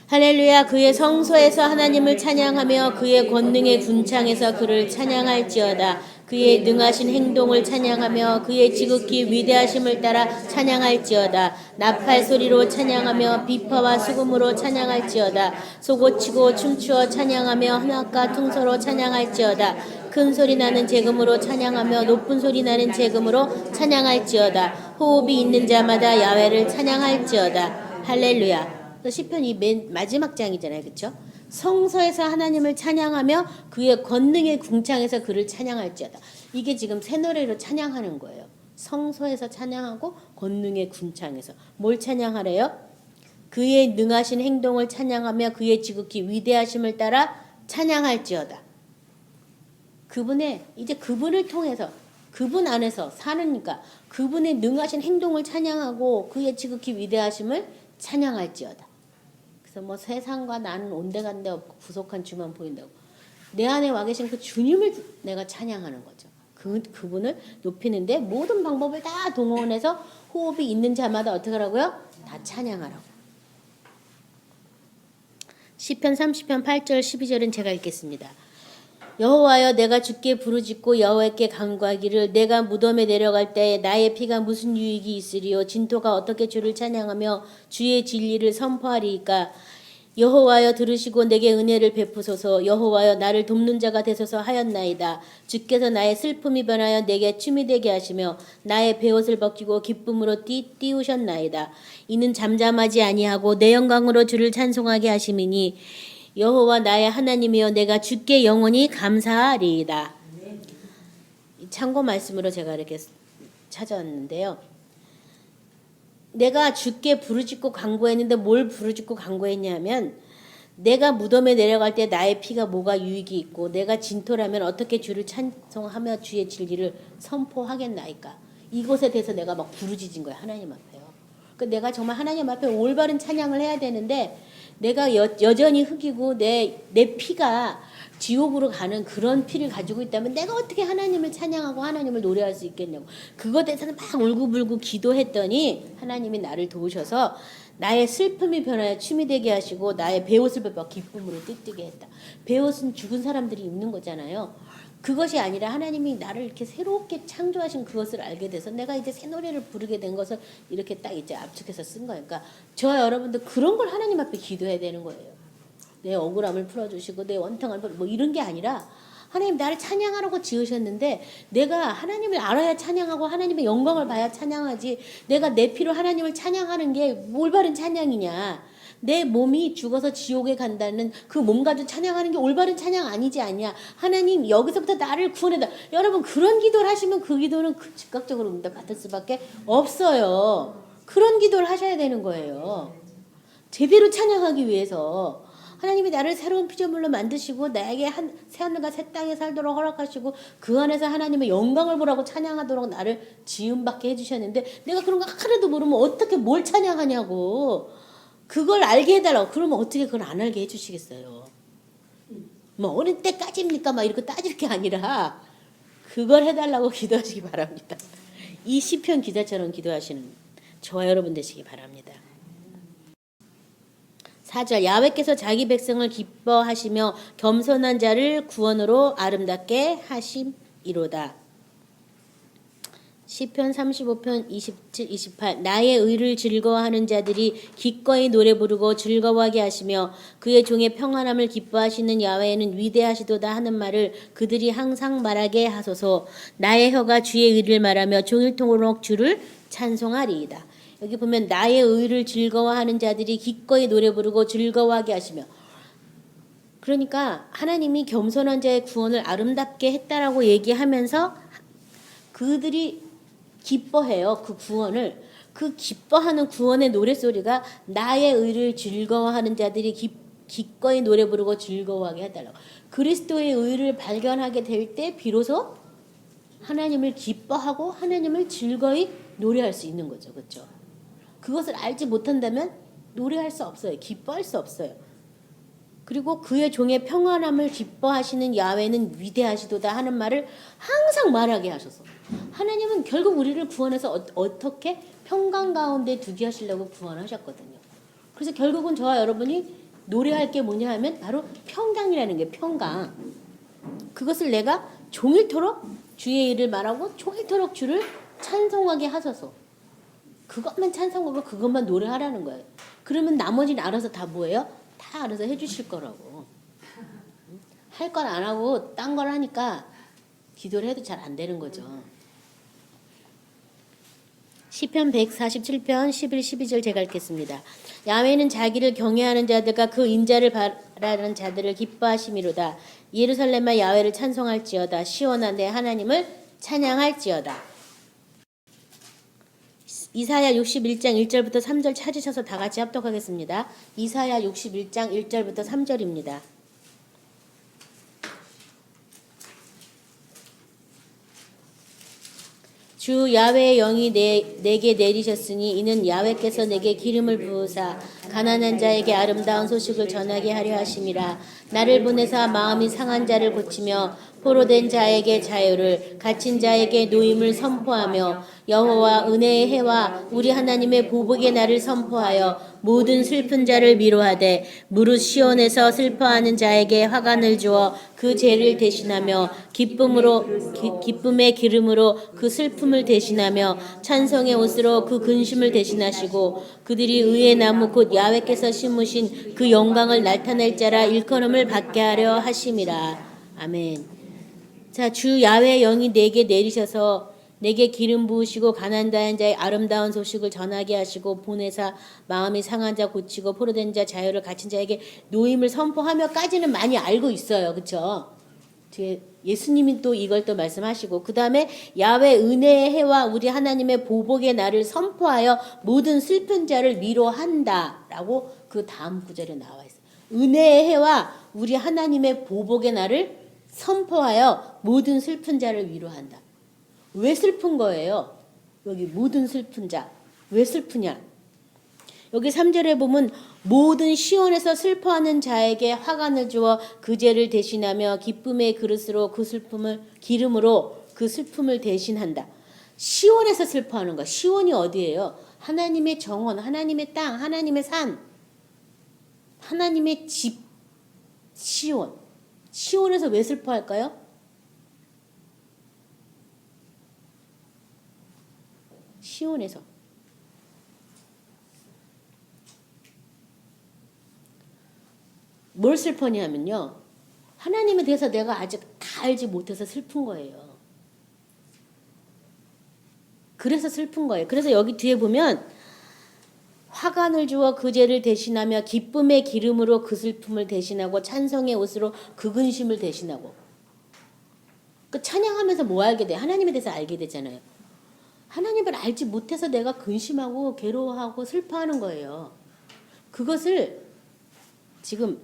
A: 할렐루야. 그의 성소에서 하나님을 찬양하며 그의 권능의 군창에서 그를 찬양할지어다. 그의 능하신 행동을 찬양하며 그의 지극히 위대하심을 따라 찬양할지어다. 나팔 소리로 찬양하며 비파와 수금으로 찬양할지어다. 소고치고 춤추어 찬양하며 한악과 퉁소로 찬양할지어다. 큰 소리 나는 재금으로 찬양하며 높은 소리 나는 재금으로 찬양할지어다. 호흡이 있는 자마다 야훼를 찬양할지어다. 할렐루야. 시편 이 맨 마지막 장이잖아요. 그렇죠? 성서에서 하나님을 찬양하며 그의 권능의 궁창에서 그를 찬양할지어다. 이게 지금 새 노래로 찬양하는 거예요. 성서에서 찬양하고 권능의 궁창에서 뭘 찬양하래요? 그의 능하신 행동을 찬양하며 그의 지극히 위대하심을 따라 찬양할지어다. 그분의 이제 그분을 통해서 그분 안에서 사느니까 그분의 능하신 행동을 찬양하고 그의 지극히 위대하심을 찬양할지어다. 그래서 뭐 세상과 나는 온데간데 없고 부족한 주만 보인다고. 내 안에 와 계신 그 주님을 내가 찬양하는 거죠. 그분을 높이는데 모든 방법을 다 동원해서 호흡이 있는 자마다 어떻게 하라고요? 다 찬양하라고. 시편 30편 8절 12절은 제가 읽겠습니다. 여호와여 내가 주께 부르짖고 여호와께 간구하기를 내가 무덤에 내려갈 때에 나의 피가 무슨 유익이 있으리요 진토가 어떻게 주를 찬양하며 주의 진리를 선포하리이까. 여호와여 들으시고 내게 은혜를 베푸소서. 여호와여 나를 돕는 자가 되소서 하였나이다. 주께서 나의 슬픔이 변하여 내게 춤이 되게 하시며 나의 베옷을 벗기고 기쁨으로 띄우셨나이다. 이는 잠잠하지 아니하고 내 영광으로 주를 찬송하게 하심이니 여호와 나의 하나님이여 내가 주께 영원히 감사하리이다. 참고 말씀으로 제가 이렇게 찾아왔는데요. 내가 주께 부르짖고 간구했는데 뭘 부르짖고 간구했냐면 내가 무덤에 내려갈 때 나의 피가 뭐가 유익이 있고 내가 진토라면 어떻게 주를 찬송하며 주의 진리를 선포하겠나이까. 이것에 대해서 내가 막 부르짖은 거예요. 하나님 앞에요. 그러니까 내가 정말 하나님 앞에 올바른 찬양을 해야 되는데 내가 여전히 흙이고 내 피가 지옥으로 가는 그런 피를 가지고 있다면 내가 어떻게 하나님을 찬양하고 하나님을 노래할 수 있겠냐고. 그것에 대해서는 막 울고불고 기도했더니 하나님이 나를 도우셔서 나의 슬픔이 변하여 춤이 되게 하시고 나의 베옷을 벗어 기쁨으로 띠뜨게 했다. 베옷은 죽은 사람들이 입는 거잖아요. 그것이 아니라 하나님이 나를 이렇게 새롭게 창조하신 그것을 알게 돼서 내가 이제 새 노래를 부르게 된 것을 이렇게 딱 이제 압축해서 쓴 거예요. 그러니까 저 여러분들 그런 걸 하나님 앞에 기도해야 되는 거예요. 내 억울함을 풀어주시고 내 원통을 뭐 이런 게 아니라 하나님 나를 찬양하라고 지으셨는데 내가 하나님을 알아야 찬양하고 하나님의 영광을 봐야 찬양하지. 내가 내 피로 하나님을 찬양하는 게 올바른 찬양이냐. 내 몸이 죽어서 지옥에 간다는 그 몸 가지고 찬양하는 게 올바른 찬양 아니지 아니야. 하나님 여기서부터 나를 구원해다. 여러분 그런 기도를 하시면 그 기도는 즉각적으로 응답 받을 수밖에 없어요. 그런 기도를 하셔야 되는 거예요. 제대로 찬양하기 위해서. 하나님이 나를 새로운 피조물로 만드시고 나에게 새하늘과 새 땅에 살도록 허락하시고 그 안에서 하나님의 영광을 보라고 찬양하도록 나를 지음받게 해주셨는데 내가 그런 거 하나도 모르면 어떻게 뭘 찬양하냐고. 그걸 알게 해달라고. 그러면 어떻게 그걸 안 알게 해주시겠어요. 뭐 어느 때까지입니까 막 이렇게 따질 게 아니라 그걸 해달라고 기도하시기 바랍니다. 이 시편 기자처럼 기도하시는 저와 여러분 되시기 바랍니다. 4절 야훼께서 자기 백성을 기뻐하시며 겸손한 자를 구원으로 아름답게 하심이로다. 시편 35편 27, 28 나의 의를 즐거워하는 자들이 기꺼이 노래 부르고 즐거워하게 하시며 그의 종의 평안함을 기뻐하시는 야훼는 위대하시도다 하는 말을 그들이 항상 말하게 하소서. 나의 혀가 주의 의를 말하며 종일토록 주를 찬송하리이다. 여기 보면 나의 의를 즐거워하는 자들이 기꺼이 노래 부르고 즐거워하게 하시며 그러니까 하나님이 겸손한 자의 구원을 아름답게 했다라고 얘기하면서 그들이 기뻐해요. 그 구원을. 그 기뻐하는 구원의 노래소리가 나의 의를 즐거워하는 자들이 기꺼이 노래 부르고 즐거워하게 해달라고. 그리스도의 의를 발견하게 될 때 비로소 하나님을 기뻐하고 하나님을 즐거이 노래할 수 있는 거죠. 그렇죠? 그것을 알지 못한다면 노래할 수 없어요. 기뻐할 수 없어요. 그리고 그의 종의 평안함을 기뻐하시는 야훼는 위대하시도다 하는 말을 항상 말하게 하셔서 하나님은 결국 우리를 구원해서 어떻게 평강 가운데 두게 하시려고 구원하셨거든요. 그래서 결국은 저와 여러분이 노래할 게 뭐냐 하면 바로 평강이라는 게 평강. 그것을 내가 종일토록 주의 일을 말하고 종일토록 주를 찬송하게 하셔서 그것만 찬송하고 그것만 노래하라는 거예요. 그러면 나머지는 알아서 다 뭐예요? 다 알아서 해주실 거라고. 할 건 안 하고 딴 걸 하니까 기도를 해도 잘 안 되는 거죠. 시편 147편 11, 12절 제가 읽겠습니다. 야훼는 자기를 경외하는 자들과 그 인자를 바라는 자들을 기뻐하심이로다. 예루살렘아 야훼를 찬송할지어다. 시온아 내 하나님을 찬양할지어다. 이사야 61장 1절부터 3절 찾으셔서 다 같이 합독하겠습니다. 이사야 61장 1절부터 3절입니다. 주 야훼의 영이 내게 내리셨으니 이는 야훼께서 내게 기름을 부으사 가난한 자에게 아름다운 소식을 전하게 하려 하심이라. 나를 보내사 마음이 상한 자를 고치며 포로된 자에게 자유를, 갇힌 자에게 노임을 선포하며 여호와 은혜의 해와 우리 하나님의 보복의 날을 선포하여 모든 슬픈 자를 위로하되 무릇 시온에서 슬퍼하는 자에게 화관을 주어 그 죄를 대신하며 기쁨의 기름으로 그 슬픔을 대신하며 찬송의 옷으로 그 근심을 대신하시고 그들이 의의 나무 곧 야훼께서 심으신 그 영광을 나타낼 자라 일컬음을 받게 하려 하심이라. 아멘. 자, 주 야훼의 영이 내게 내리셔서 내게 기름 부으시고 가난한 자의 아름다운 소식을 전하게 하시고 보내사 마음이 상한 자 고치고 포로된 자 자유를, 갇힌 자에게 노임을 선포하며까지는 많이 알고 있어요. 그렇죠? 뒤에 예수님이 또 이걸 또 말씀하시고 그 다음에 야훼 은혜의 해와 우리 하나님의 보복의 날을 선포하여 모든 슬픈 자를 위로한다 라고 그 다음 구절에 나와 있어요. 은혜의 해와 우리 하나님의 보복의 날을 선포하여 모든 슬픈 자를 위로한다. 왜 슬픈 거예요? 여기 모든 슬픈 자. 왜 슬프냐? 여기 3절에 보면 모든 시온에서 슬퍼하는 자에게 화관을 주어 그 죄를 대신하며 기쁨의 그릇으로 그 슬픔을 기름으로 그 슬픔을 대신한다. 시온에서 슬퍼하는 거. 시온이 어디예요? 하나님의 정원, 하나님의 땅, 하나님의 산, 하나님의 집. 시온. 시온에서 왜 슬퍼할까요? 시온에서. 뭘 슬퍼냐면요. 하나님에 대해서 내가 아직 다 알지 못해서 슬픈 거예요. 그래서 슬픈 거예요. 그래서 여기 뒤에 보면 화관을 주어 그 죄를 대신하며 기쁨의 기름으로 그 슬픔을 대신하고 찬송의 옷으로 그 근심을 대신하고. 그 찬양하면서 뭐 알게 돼? 하나님에 대해서 알게 되잖아요. 하나님을 알지 못해서 내가 근심하고 괴로워하고 슬퍼하는 거예요. 그것을 지금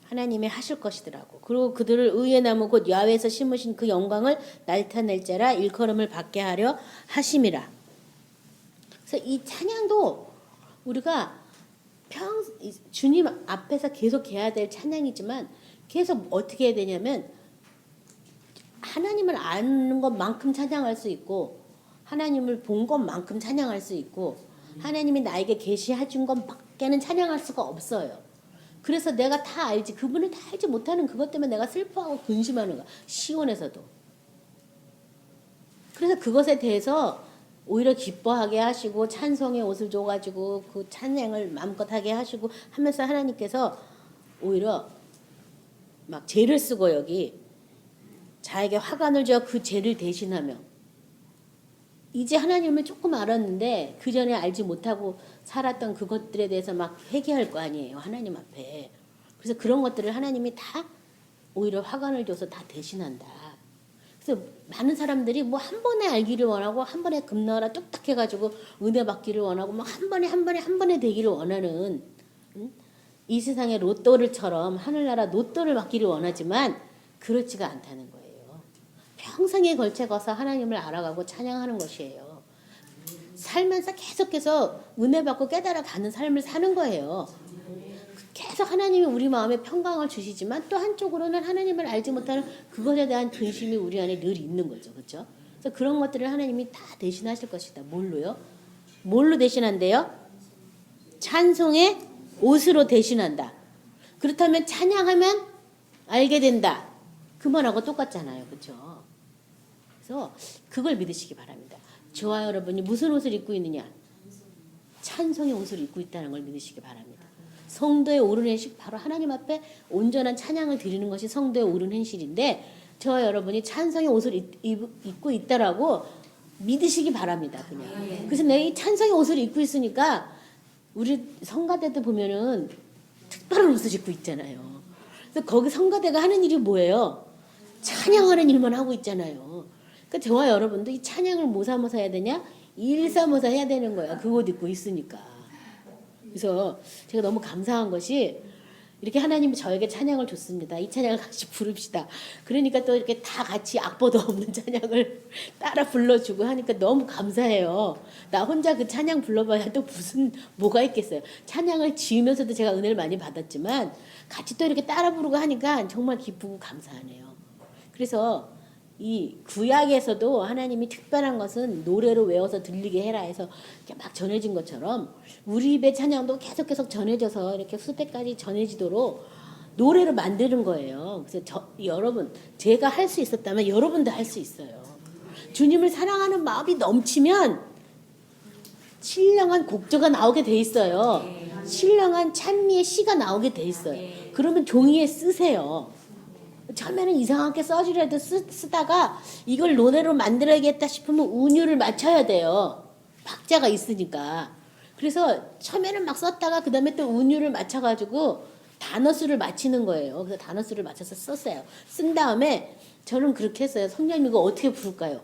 A: 하나님이 하실 것이더라고. 그리고 그들을 의의 나무 곧 야훼에서 심으신 그 영광을 나타낼 자라 일컬음을 받게 하려 하심이라. 그래서 이 찬양도 우리가 주님 앞에서 계속 해야 될 찬양이지만 계속 어떻게 해야 되냐면 하나님을 아는 것만큼 찬양할 수 있고 하나님을 본 것만큼 찬양할 수 있고 하나님이 나에게 계시해 준 것밖에는 찬양할 수가 없어요. 그래서 내가 다 알지 그분을 다 알지 못하는 그것 때문에 내가 슬퍼하고 근심하는 거야. 시온에서도. 그래서 그것에 대해서 오히려 기뻐하게 하시고 찬송의 옷을 줘가지고 그 찬양을 마음껏 하게 하시고 하면서 하나님께서 오히려 막 죄를 쓰고 여기 자에게 화관을 줘 그 죄를 대신하며 이제 하나님을 조금 알았는데 그 전에 알지 못하고 살았던 그것들에 대해서 막 회개할 거 아니에요. 하나님 앞에. 그래서 그런 것들을 하나님이 다 오히려 화관을 줘서 다 대신한다. 그래서 많은 사람들이 뭐 한 번에 알기를 원하고 한 번에 금나라 뚝딱 해가지고 은혜 받기를 원하고 막 한 번에 되기를 원하는 이 세상의 로또를처럼 하늘나라 로또를 받기를 원하지만 그렇지가 않다는 거예요. 평생에 걸쳐서 하나님을 알아가고 찬양하는 것이에요. 살면서 계속해서 은혜 받고 깨달아가는 삶을 사는 거예요. 계속 하나님이 우리 마음에 평강을 주시지만 또 한쪽으로는 하나님을 알지 못하는 그것에 대한 근심이 우리 안에 늘 있는 거죠. 그렇죠? 그래서 그런 것들을 하나님이 다 대신하실 것이다. 뭘로요? 뭘로 대신한대요? 찬송의 옷으로 대신한다. 그렇다면 찬양하면 알게 된다. 그 말하고 똑같잖아요. 그렇죠? 그래서 그걸 믿으시기 바랍니다. 저와 여러분이 무슨 옷을 입고 있느냐? 찬송의 옷을 입고 있다는 걸 믿으시기 바랍니다. 성도의 옳은 행실, 바로 하나님 앞에 온전한 찬양을 드리는 것이 성도의 옳은 행실인데 저와 여러분이 찬송의 옷을 입고 있다라고 믿으시기 바랍니다. 그냥. 그래서 내가 이 찬송의 옷을 입고 있으니까 우리 성가대도 보면은 특별한 옷을 입고 있잖아요. 그래서 거기 성가대가 하는 일이 뭐예요? 찬양하는 일만 하고 있잖아요. 그러니까 저와 여러분도 이 찬양을 뭐 삼아서 해야 되냐? 일삼아서 해야 되는 거야. 그 옷 입고 있으니까. 그래서 제가 너무 감사한 것이 이렇게 하나님이 저에게 찬양을 줬습니다. 이 찬양을 같이 부릅시다. 그러니까 또 이렇게 다 같이 악보도 없는 찬양을 따라 불러주고 하니까 너무 감사해요. 나 혼자 그 찬양 불러봐야 또 무슨 뭐가 있겠어요. 찬양을 지으면서도 제가 은혜를 많이 받았지만 같이 또 이렇게 따라 부르고 하니까 정말 기쁘고 감사하네요. 그래서 이 구약에서도 하나님이 특별한 것은 노래로 외워서 들리게 해라 해서 이렇게 막 전해진 것처럼 우리 입의 찬양도 계속 전해져서 이렇게 수때까지 전해지도록 노래로 만드는 거예요. 그래서 여러분 제가 할 수 있었다면 여러분도 할 수 있어요. 주님을 사랑하는 마음이 넘치면 신령한 곡조가 나오게 돼 있어요. 신령한 찬미의 시가 나오게 돼 있어요. 그러면 종이에 쓰세요. 처음에는 이상하게 써주려도 쓰다가 이걸 노래로 만들어야겠다 싶으면 운율을 맞춰야 돼요. 박자가 있으니까. 그래서 처음에는 막 썼다가 그 다음에 또 운율을 맞춰가지고 단어 수를 맞히는 거예요. 그래서 단어 수를 맞춰서 썼어요. 쓴 다음에 저는 그렇게 했어요. 성령님 이거 어떻게 부를까요?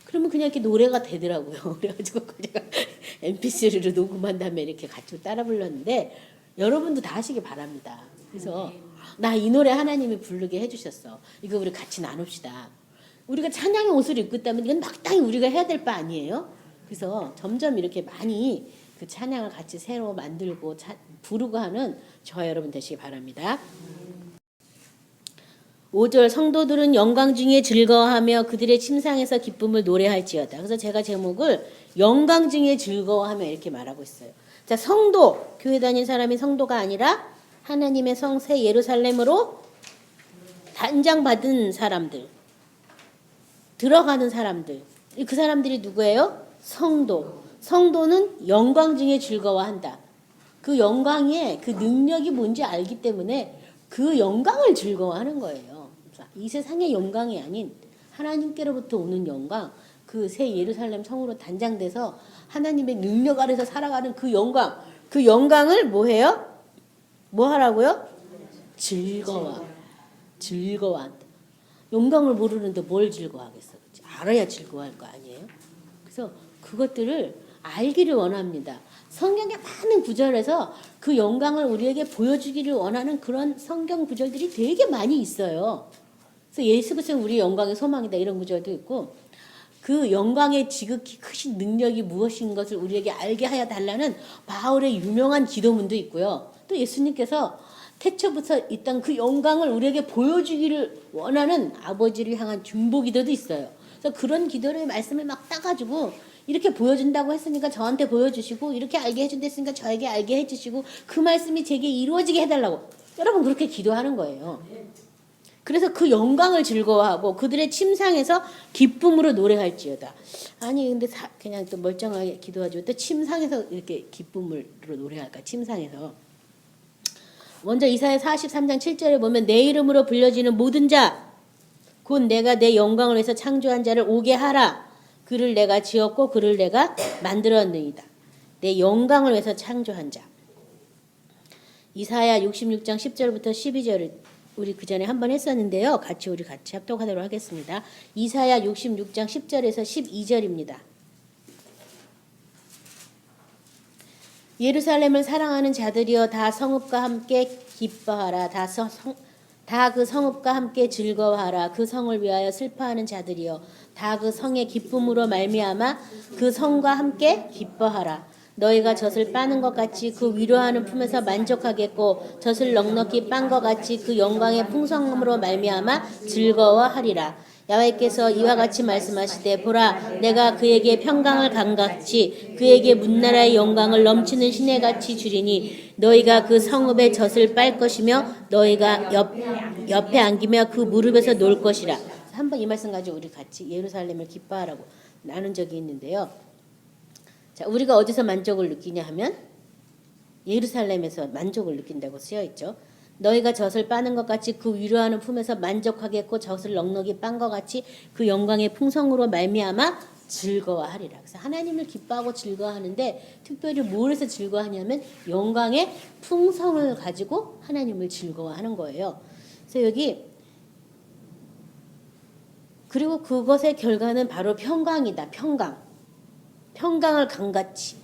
A: 그러면 그냥 이렇게 노래가 되더라고요. 그래가지고 제가 mp3로 녹음한 다음에 이렇게 같이 따라 불렀는데 여러분도 다 하시기 바랍니다. 그래서 나 이 노래 하나님이 부르게 해주셨어. 이거 우리 같이 나눕시다. 우리가 찬양의 옷을 입고 있다면 이건 마땅히 우리가 해야 될 바 아니에요? 그래서 점점 이렇게 많이 그 찬양을 같이 새로 만들고 부르고 하는 저와 여러분 되시기 바랍니다. 5절 성도들은 영광 중에 즐거워하며 그들의 침상에서 기쁨을 노래할지어다. 그래서 제가 제목을 영광 중에 즐거워하며 이렇게 말하고 있어요. 자, 성도, 교회 다니는 사람이 성도가 아니라 하나님의 성 새 예루살렘으로 단장받은 사람들, 들어가는 사람들. 그 사람들이 누구예요? 성도. 성도는 영광 중에 즐거워한다. 그 영광의 그 능력이 뭔지 알기 때문에 그 영광을 즐거워하는 거예요. 이 세상의 영광이 아닌 하나님께로부터 오는 영광, 그 새 예루살렘 성으로 단장돼서 하나님의 능력 아래서 살아가는 그 영광, 그 영광을 뭐 해요? 뭐 하라고요? 즐거워한다. 영광을 모르는데 뭘 즐거워하겠어? 그렇지? 알아야 즐거워할 거 아니에요? 그래서 그것들을 알기를 원합니다. 성경의 많은 구절에서 그 영광을 우리에게 보여주기를 원하는 그런 성경 구절들이 되게 많이 있어요. 그래서 예수 그리스도는 우리의 영광의 소망이다 이런 구절도 있고 그 영광의 지극히 크신 능력이 무엇인 것을 우리에게 알게 하여 달라는 바울의 유명한 기도문도 있고요. 또 예수님께서 태초부터 있던 그 영광을 우리에게 보여주기를 원하는 아버지를 향한 중보기도도 있어요. 그래서 그런 기도를 말씀을 막 따가지고 이렇게 보여준다고 했으니까 저한테 보여주시고 이렇게 알게 해준다 했으니까 저에게 알게 해주시고 그 말씀이 제게 이루어지게 해달라고 여러분 그렇게 기도하는 거예요. 그래서 그 영광을 즐거워하고 그들의 침상에서 기쁨으로 노래할지어다. 아니 근데 그냥 또 멀쩡하게 기도하지 또 침상에서 이렇게 기쁨으로 노래할까? 침상에서. 먼저 이사야 43장 7절에 보면 내 이름으로 불려지는 모든 자 곧 내가 내 영광을 위해서 창조한 자를 오게 하라. 그를 내가 지었고 그를 내가 만들었느니라. 내 영광을 위해서 창조한 자. 이사야 66장 10절부터 12절을 우리 그 전에 한번 했었는데요. 우리 같이 합독하도록 하겠습니다. 이사야 66장 10절에서 12절입니다. 예루살렘을 사랑하는 자들이여 다 성읍과 함께 기뻐하라. 다 그 성읍과 함께 즐거워하라. 그 성을 위하여 슬퍼하는 자들이여 다 그 성의 기쁨으로 말미암아 그 성과 함께 기뻐하라. 너희가 젖을 빠는 것 같이 그 위로하는 품에서 만족하겠고 젖을 넉넉히 빤 것 같이 그 영광의 풍성함으로 말미암아 즐거워하리라. 야훼께서 이와 같이 말씀하시되 보라 내가 그에게 평강을 강같이 그에게 문나라의 영광을 넘치는 시내같이 주리니 너희가 그 성읍의 젖을 빨 것이며 너희가 옆에 안기며 그 무릎에서 놀 것이라. 한번 이 말씀 가지고 우리 같이 예루살렘을 기뻐하라고 나눈 적이 있는데요. 자, 우리가 어디서 만족을 느끼냐 하면 예루살렘에서 만족을 느낀다고 쓰여 있죠. 너희가 젖을 빠는 것 같이 그 위로하는 품에서 만족하겠고 젖을 넉넉히 빤 것 같이 그 영광의 풍성으로 말미암아 즐거워하리라. 그래서 하나님을 기뻐하고 즐거워하는데 특별히 뭘해서 즐거워하냐면 영광의 풍성을 가지고 하나님을 즐거워하는 거예요. 그래서 여기 그리고 그것의 결과는 바로 평강이다. 평강을 강같이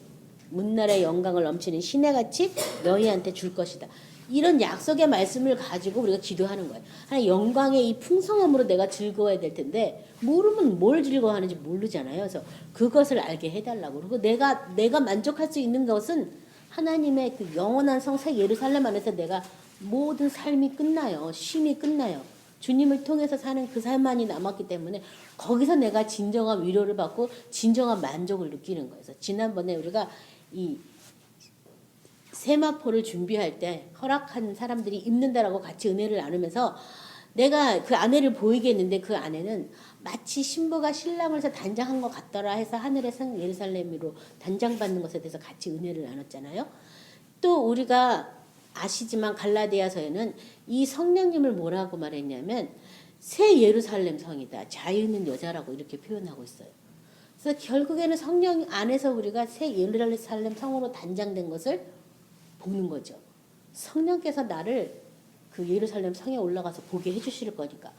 A: 문나라의 영광을 넘치는 시내같이 너희한테 줄 것이다. 이런 약속의 말씀을 가지고 우리가 기도하는 거예요. 하나님 영광의 이 풍성함으로 내가 즐거워야 될 텐데 모르면 뭘 즐거워하는지 모르잖아요. 그래서 그것을 알게 해달라고. 그리고 내가 만족할 수 있는 것은 하나님의 그 영원한 성새 예루살렘 안에서 내가 모든 삶이 끝나요. 쉼이 끝나요. 주님을 통해서 사는 그 삶만이 남았기 때문에 거기서 내가 진정한 위로를 받고 진정한 만족을 느끼는 거예요. 그래서 지난번에 우리가 이 세마포를 준비할 때 허락한 사람들이 입는다라고 같이 은혜를 나누면서 내가 그 아내를 보이게 했는데 그 아내는 마치 신부가 신랑을 해서 단장한 것 같더라 해서 하늘의 성 예루살렘으로 단장받는 것에 대해서 같이 은혜를 나눴잖아요. 또 우리가 아시지만 갈라디아서에는 이 성령님을 뭐라고 말했냐면 새 예루살렘 성이다. 자유 있는 여자라고 이렇게 표현하고 있어요. 그래서 결국에는 성령 안에서 우리가 새 예루살렘 성으로 단장된 것을 보는 거죠. 성령께서 나를 그 예루살렘 성에 올라가서 보게 해주실 거니까.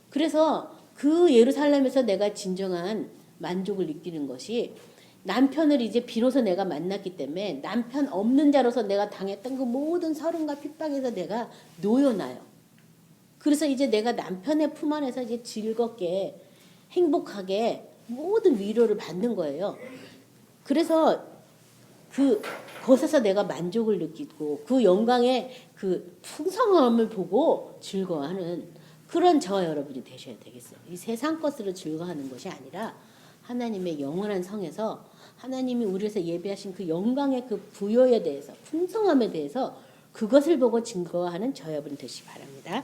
A: 그래서 그 예루살렘에서 내가 진정한 만족을 느끼는 것이 남편을 이제 비로소 내가 만났기 때문에 남편 없는 자로서 내가 당했던 그 모든 서름과 핍박에서 내가 놓여나요. 그래서 이제 내가 남편의 품 안에서 이제 즐겁게 행복하게 모든 위로를 받는 거예요. 그래서 그곳에서 내가 만족을 느끼고 그 영광의 그 풍성함을 보고 즐거워하는 그런 저와 여러분이 되셔야 되겠어요. 이 세상 것으로 즐거워하는 것이 아니라 하나님의 영원한 성에서 하나님이 우리에서 예비하신 그 영광의 그 부요에 대해서 풍성함에 대해서 그것을 보고 즐거워하는 저와 여러분 되시기 바랍니다.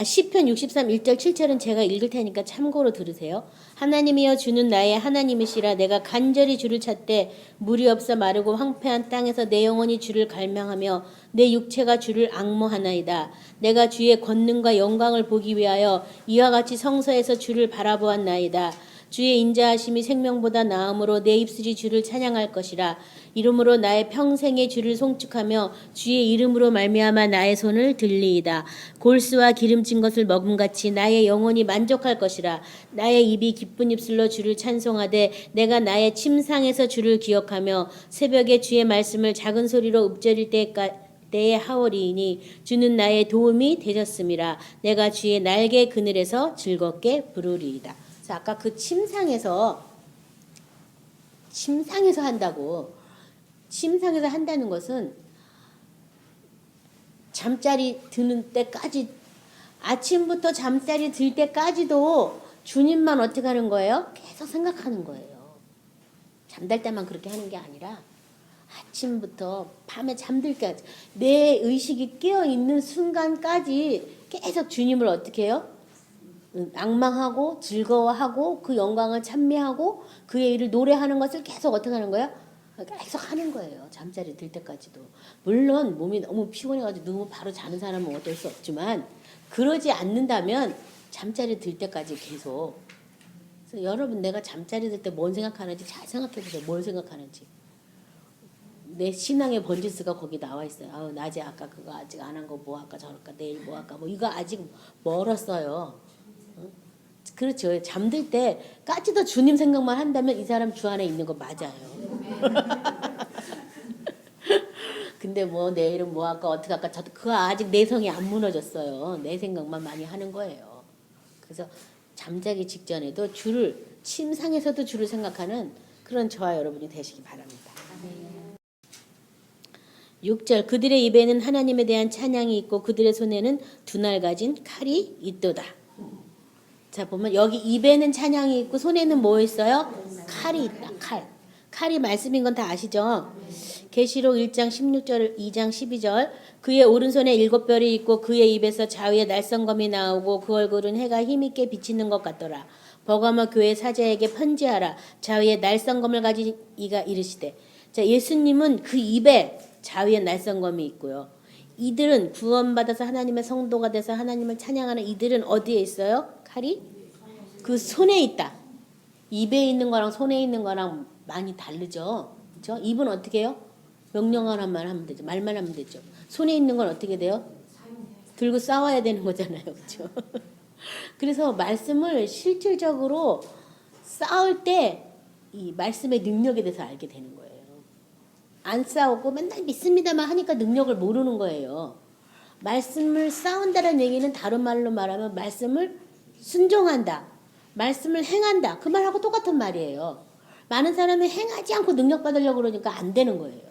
A: 시편 63 1절 7절은 제가 읽을 테니까 참고로 들으세요. 하나님이여 주는 나의 하나님이시라. 내가 간절히 주를 찾되 물이 없어 마르고 황폐한 땅에서 내 영혼이 주를 갈망하며 내 육체가 주를 앙모하나이다. 내가 주의 권능과 영광을 보기 위하여 이와 같이 성서에서 주를 바라보았나이다. 주의 인자하심이 생명보다 나음으로 내 입술이 주를 찬양할 것이라. 이름으로 나의 평생의 주를 송축하며 주의 이름으로 말미암아 나의 손을 들리이다. 골수와 기름진 것을 먹음같이 나의 영혼이 만족할 것이라. 나의 입이 기쁜 입술로 주를 찬송하되 내가 나의 침상에서 주를 기억하며 새벽에 주의 말씀을 작은 소리로 읊조릴 때에 하오리이니 주는 나의 도움이 되셨음이라. 내가 주의 날개 그늘에서 즐겁게 부르리이다. 그래서 아까 그 침상에서 한다고. 침상에서 한다는 것은 잠자리 드는 때까지, 아침부터 잠자리 들 때까지도 주님만 어떻게 하는 거예요? 계속 생각하는 거예요. 잠잘 때만 그렇게 하는 게 아니라 아침부터 밤에 잠들 때까지 내 의식이 깨어있는 순간까지 계속 주님을 어떻게 해요? 앙망하고 즐거워하고 그 영광을 찬미하고 그의 일을 노래하는 것을 계속 어떻게 하는 거야? 계속 하는 거예요. 잠자리 들 때까지도. 물론 몸이 너무 피곤해가지고 너무 바로 자는 사람은 어쩔 수 없지만 그러지 않는다면 잠자리 들 때까지 계속. 그래서 여러분 내가 잠자리 들 때 뭔 생각하는지 잘 생각해 보세요. 뭘 생각하는지. 내 신앙의 번지수가 거기 나와 있어요. 아우 낮에 아까 그거 아직 안 한 거 뭐 할까 저럴까 내일 뭐 할까 뭐 이거 아직 멀었어요. 그렇죠. 잠들 때까지도 주님 생각만 한다면 이 사람 주 안에 있는 거 맞아요. 근데 뭐 내일은 뭐 할까 어떻게 할까 저도 그거 아직 내성이 안 무너졌어요. 내 생각만 많이 하는 거예요. 그래서 잠자기 직전에도 침상에서도 주를 생각하는 그런 저와 여러분이 되시기 바랍니다. 6절 그들의 입에는 하나님에 대한 찬양이 있고 그들의 손에는 두 날 가진 칼이 있도다. 자 보면 여기 입에는 찬양이 있고 손에는 뭐 있어요? 칼이 있다. 칼이 말씀인 건 다 아시죠? 계시록 1장 16절 2장 12절 그의 오른손에 7별이 있고 그의 입에서 좌우에 날성검이 나오고 그 얼굴은 해가 힘있게 비치는 것 같더라. 버가모 교회 사자에게 편지하라. 좌우에 날성검을 가진 이가 이르시되. 자 예수님은 그 입에 좌우에 날성검이 있고요. 이들은 구원받아서 하나님의 성도가 돼서 하나님을 찬양하는 이들은 어디에 있어요? 칼이? 그 손에 있다. 입에 있는 거랑 손에 있는 거랑 많이 다르죠. 그렇죠? 입은 어떻게 해요? 명령 하나만 하면 되죠. 말만 하면 되죠. 손에 있는 건 어떻게 돼요? 들고 싸워야 되는 거잖아요. 그렇죠? 그래서 말씀을 실질적으로 싸울 때 이 말씀의 능력에 대해서 알게 되는 거예요. 안 싸우고 맨날 믿습니다만 하니까 능력을 모르는 거예요. 말씀을 싸운다는 얘기는 다른 말로 말하면 말씀을 순종한다. 말씀을 행한다. 그 말하고 똑같은 말이에요. 많은 사람이 행하지 않고 능력 받으려고 그러니까 안 되는 거예요.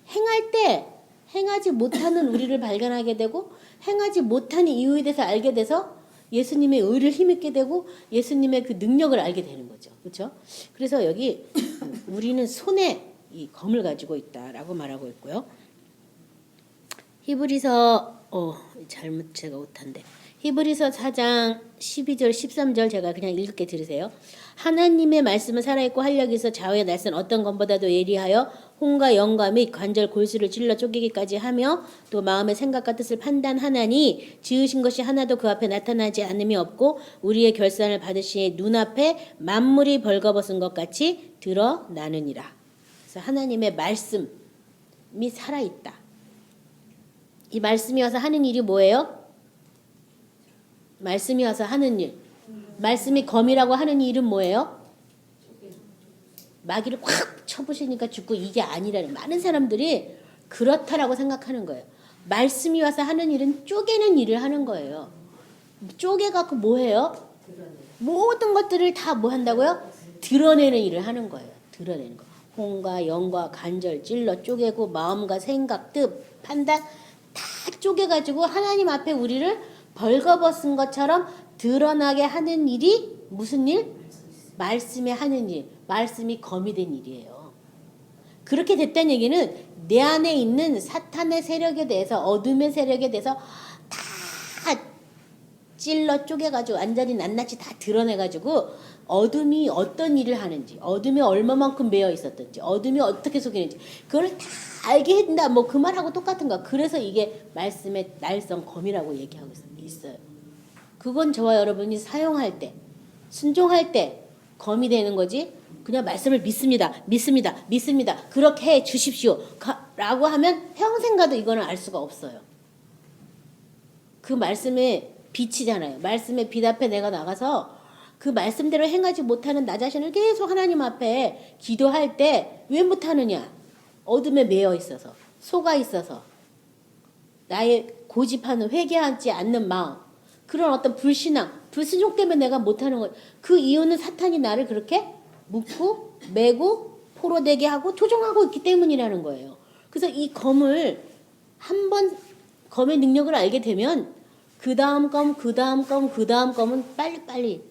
A: 행할 때 행하지 못하는 우리를 발견하게 되고 행하지 못하는 이유에 대해서 알게 돼서 예수님의 의를 힘입게 되고 예수님의 그 능력을 알게 되는 거죠. 그렇죠? 그래서 여기 우리는 손에 이 검을 가지고 있다라고 말하고 있고요. 히브리서 잘못 제가 오탄데 히브리서 4장 12절 13절 제가 그냥 읽게 들으세요. 하나님의 말씀은 살아있고 활력이 있어 좌우의 날선 어떤 검보다도 예리하여 혼과 영과 및 관절 골수를 찔러 쪼개기까지 하며 또 마음의 생각과 뜻을 판단하나니 지으신 것이 하나도 그 앞에 나타나지 않음이 없고 우리의 결산을 받으시니 눈앞에 만물이 벌거벗은 것 같이 드러나느니라. 그래서 하나님의 말씀이 살아있다. 이 말씀이 와서 하는 일이 뭐예요? 말씀이 와서 하는 일. 말씀이 검이라고 하는 일은 뭐예요? 마귀를 확 쳐부시니까 죽고 이게 아니라는 많은 사람들이 그렇다라고 생각하는 거예요. 말씀이 와서 하는 일은 쪼개는 일을 하는 거예요. 쪼개갖고 뭐 해요? 모든 것들을 다 뭐 한다고요? 드러내는 일을 하는 거예요. 드러내는 거. 혼과 영과 관절 찔러 쪼개고 마음과 생각, 뜻, 판단 다 쪼개가지고 하나님 앞에 우리를 벌거벗은 것처럼 드러나게 하는 일이 무슨 일? 말씀에 하는 일. 말씀이 검이 된 일이에요. 그렇게 됐다는 얘기는 내 안에 있는 사탄의 세력에 대해서 어둠의 세력에 대해서 다 찔러 쪼개가지고 완전히 낱낱이 다 드러내가지고 어둠이 어떤 일을 하는지 어둠이 얼마만큼 매여 있었던지 어둠이 어떻게 속이는지 그걸 다 알게 해준다. 뭐 그 말하고 똑같은 거야. 그래서 이게 말씀의 날성 검이라고 얘기하고 있어요. 그건 저와 여러분이 사용할 때 순종할 때 검이 되는 거지. 그냥 말씀을 믿습니다. 그렇게 해 주십시오. 라고 하면 평생 가도 이거는 알 수가 없어요. 그 말씀의 빛이잖아요. 말씀의 빛 앞에 내가 나가서 그 말씀대로 행하지 못하는 나 자신을 계속 하나님 앞에 기도할 때 왜 못하느냐? 어둠에 매여 있어서 속아 있어서 나의 고집하는 회개하지 않는 마음 그런 어떤 불신앙 불순종 때문에 내가 못하는 것 그 이유는 사탄이 나를 그렇게 묶고 매고 포로되게 하고 조종하고 있기 때문이라는 거예요. 그래서 이 검을 한번 검의 능력을 알게 되면 그 다음 검은 빨리빨리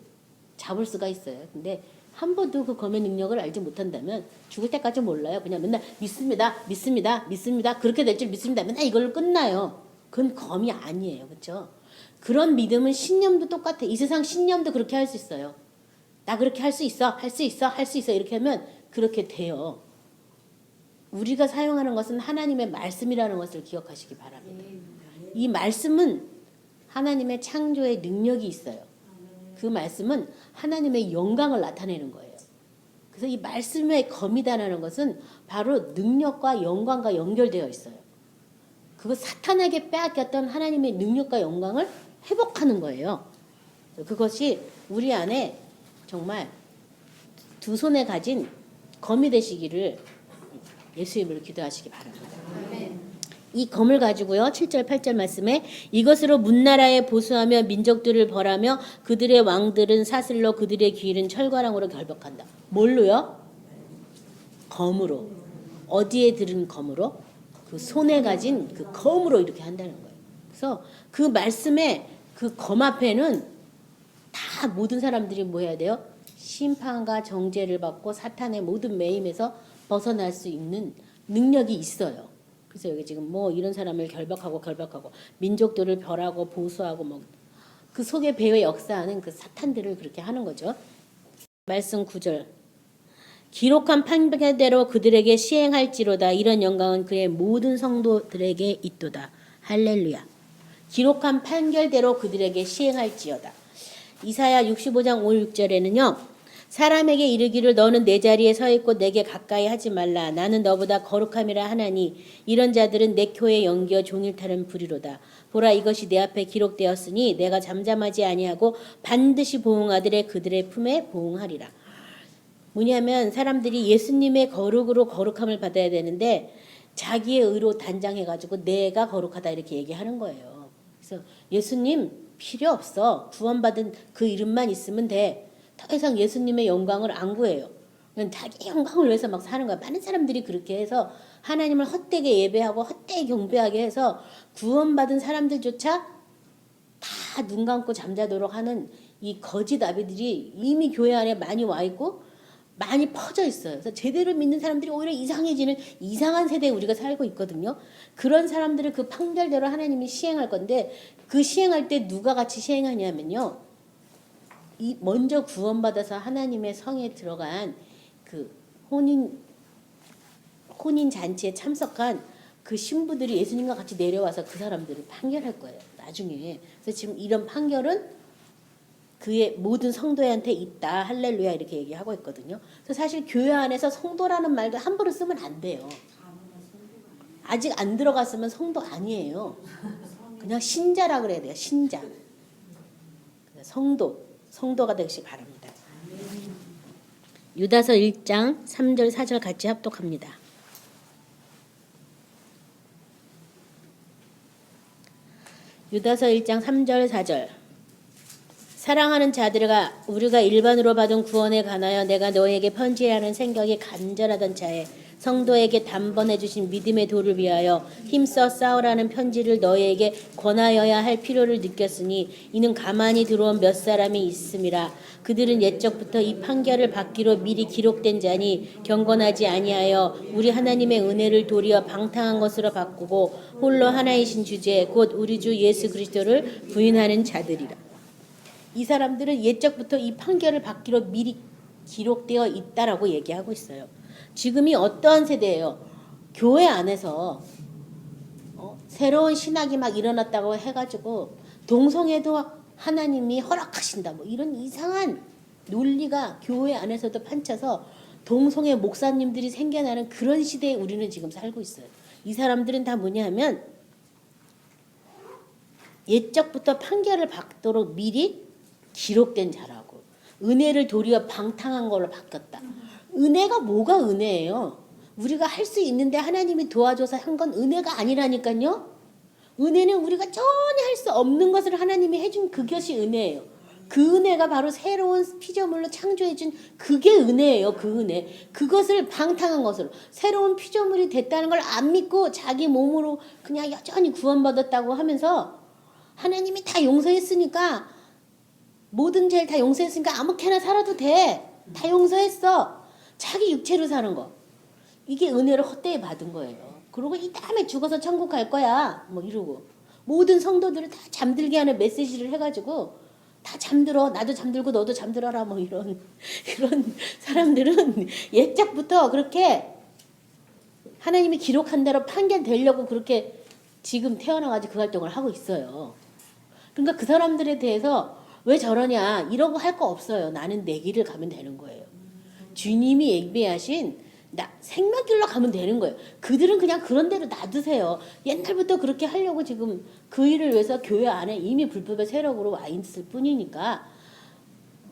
A: 잡을 수가 있어요. 근데 한 번도 그 검의 능력을 알지 못한다면 죽을 때까지 몰라요. 그냥 맨날 믿습니다. 그렇게 될 줄 믿습니다. 맨날 이걸로 끝나요. 그건 검이 아니에요. 그렇죠? 그런 믿음은 신념도 똑같아. 이 세상 신념도 그렇게 할 수 있어요. 나 그렇게 할 수 있어. 이렇게 하면 그렇게 돼요. 우리가 사용하는 것은 하나님의 말씀이라는 것을 기억하시기 바랍니다. 이 말씀은 하나님의 창조의 능력이 있어요. 그 말씀은 하나님의 영광을 나타내는 거예요. 그래서 이 말씀의 검이다라는 것은 바로 능력과 영광과 연결되어 있어요. 그거 사탄에게 빼앗겼던 하나님의 능력과 영광을 회복하는 거예요. 그것이 우리 안에 정말 두 손에 가진 검이 되시기를 예수 이름으로 기도하시기 바랍니다. 이 검을 가지고요. 7절 8절 말씀에 이것으로 문나라에 보수하며 민족들을 벌하며 그들의 왕들은 사슬로 그들의 귀일은 철가랑으로 결박한다. 뭘로요? 검으로. 어디에 들은 검으로? 그 손에 가진 그 검으로 이렇게 한다는 거예요. 그래서 그 말씀에 그 검 앞에는 다 모든 사람들이 뭐 해야 돼요? 심판과 정죄를 받고 사탄의 모든 매임에서 벗어날 수 있는 능력이 있어요. 그래서 여기 지금 뭐 이런 사람을 결박하고 민족들을 벌하고 보수하고 뭐 그 속에 배에 역사하는 그 사탄들을 그렇게 하는 거죠. 말씀 9절 기록한 판결대로 그들에게 시행할지로다. 이런 영광은 그의 모든 성도들에게 있도다. 할렐루야. 기록한 판결대로 그들에게 시행할지어다. 이사야 65장 5, 6절에는요. 사람에게 이르기를 너는 내 자리에 서 있고 내게 가까이 하지 말라. 나는 너보다 거룩함이라 하나니 이런 자들은 내 혀에 연기어 종일 타는 불이로다. 보라 이것이 내 앞에 기록되었으니 내가 잠잠하지 아니하고 반드시 보응하되 그들의 품에 보응하리라. 뭐냐면 사람들이 예수님의 거룩으로 거룩함을 받아야 되는데 자기의 의로 단장해가지고 내가 거룩하다 이렇게 얘기하는 거예요. 그래서 예수님 필요 없어. 구원받은 그 이름만 있으면 돼. 더 이상 예수님의 영광을 안 구해요. 그냥 자기 영광을 위해서 막 사는 거야. 많은 사람들이 그렇게 해서 하나님을 헛되게 예배하고 헛되게 경배하게 해서 구원받은 사람들조차 다 눈 감고 잠자도록 하는 이 거짓 아비들이 이미 교회 안에 많이 와 있고 많이 퍼져 있어요. 그래서 제대로 믿는 사람들이 오히려 이상해지는 이상한 세대에 우리가 살고 있거든요. 그런 사람들을 그 판결대로 하나님이 시행할 건데 그 시행할 때 누가 같이 시행하냐면요. 이 먼저 구원받아서 하나님의 성에 들어간 그 혼인 잔치에 참석한 그 신부들이 예수님과 같이 내려와서 그 사람들을 판결할 거예요. 나중에. 그래서 지금 이런 판결은 그의 모든 성도한테 있다. 할렐루야 이렇게 얘기하고 있거든요. 그래서 사실 교회 안에서 성도라는 말도 함부로 쓰면 안 돼요. 아직 안 들어갔으면 성도 아니에요. 그냥 신자라 그래야 돼요. 신자. 성도가 되시 바랍니다. 유다서 1장 3절 4절 같이 합독합니다. 유다서 1장 3절 4절 사랑하는 자들아 우리가 일반으로 받은 구원에 관하여 내가 너에게 편지해야 하는 생각이 간절하던 차에 성도에게 단번해 주신 믿음의 도를 위하여 힘써 싸우라는 편지를 너에게 권하여야 할 필요를 느꼈으니 이는 가만히 들어온 몇 사람이 있음이라. 그들은 옛적부터 이 판결을 받기로 미리 기록된 자니 경건하지 아니하여 우리 하나님의 은혜를 도리어 방탕한 것으로 바꾸고 홀로 하나이신 주제 곧 우리 주 예수 그리스도를 부인하는 자들이라. 이 사람들은 옛적부터 이 판결을 받기로 미리 기록되어 있다라고 얘기하고 있어요. 지금이 어떠한 세대예요? 교회 안에서 새로운 신학이 막 일어났다고 해가지고 동성애도 하나님이 허락하신다 뭐 이런 이상한 논리가 교회 안에서도 판쳐서 동성애 목사님들이 생겨나는 그런 시대에 우리는 지금 살고 있어요. 이 사람들은 다 뭐냐 하면 옛적부터 판결을 받도록 미리 기록된 자라고 은혜를 도리어 방탕한 걸로 바뀌었다. 은혜가 뭐가 은혜예요? 우리가 할 수 있는데 하나님이 도와줘서 한 건 은혜가 아니라니까요. 은혜는 우리가 전혀 할 수 없는 것을 하나님이 해준 그것이 은혜예요. 그 은혜가 바로 새로운 피조물로 창조해준 그게 은혜예요. 그 은혜. 그것을 방탕한 것으로 새로운 피조물이 됐다는 걸 안 믿고 자기 몸으로 그냥 여전히 구원받았다고 하면서 하나님이 다 용서했으니까 모든 죄를 다 용서했으니까 아무렇게나 살아도 돼. 다 용서했어. 자기 육체로 사는 거. 이게 은혜를 헛되이 받은 거예요. 그리고 이 다음에 죽어서 천국 갈 거야. 뭐 이러고. 모든 성도들을 다 잠들게 하는 메시지를 해가지고 다 잠들어. 나도 잠들고 너도 잠들어라. 뭐 이런 사람들은 옛적부터 그렇게 하나님이 기록한 대로 판결되려고 그렇게 지금 태어나가지고 그 활동을 하고 있어요. 그러니까 그 사람들에 대해서 왜 저러냐 이러고 할 거 없어요. 나는 내 길을 가면 되는 거예요. 주님이 예비하신 생명길로 가면 되는 거예요. 그들은 그냥 그런 대로 놔두세요. 옛날부터 그렇게 하려고 지금 그 일을 위해서 교회 안에 이미 불법의 세력으로 와 있을 뿐이니까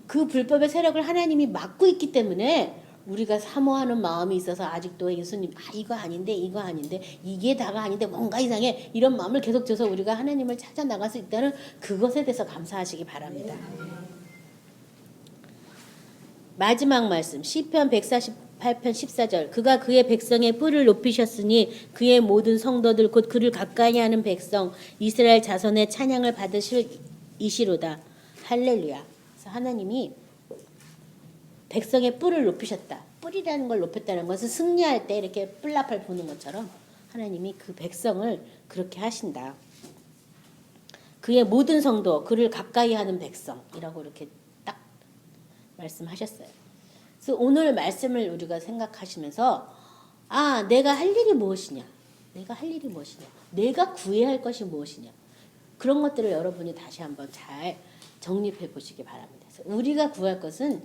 A: 그 불법의 세력을 하나님이 막고 있기 때문에 우리가 사모하는 마음이 있어서 아직도 예수님 이거 아닌데 이게 다가 아닌데 뭔가 이상해 이런 마음을 계속 줘서 우리가 하나님을 찾아 나갈 수 있다는 그것에 대해서 감사하시기 바랍니다. 마지막 말씀 시편 148편 14절 그가 그의 백성의 뿔을 높이셨으니 그의 모든 성도들 곧 그를 가까이 하는 백성 이스라엘 자손의 찬양을 받으실 이시로다. 할렐루야. 그래서 하나님이 백성의 뿔을 높이셨다. 뿔이라는 걸 높였다는 것은 승리할 때 이렇게 뿔나팔 보는 것처럼 하나님이 그 백성을 그렇게 하신다. 그의 모든 성도 그를 가까이 하는 백성이라고 이렇게 딱 말씀하셨어요. 그래서 오늘 말씀을 우리가 생각하시면서 내가 할 일이 무엇이냐? 내가 구해야 할 것이 무엇이냐? 그런 것들을 여러분이 다시 한번 잘 정립해 보시기 바랍니다. 그래서 우리가 구할 것은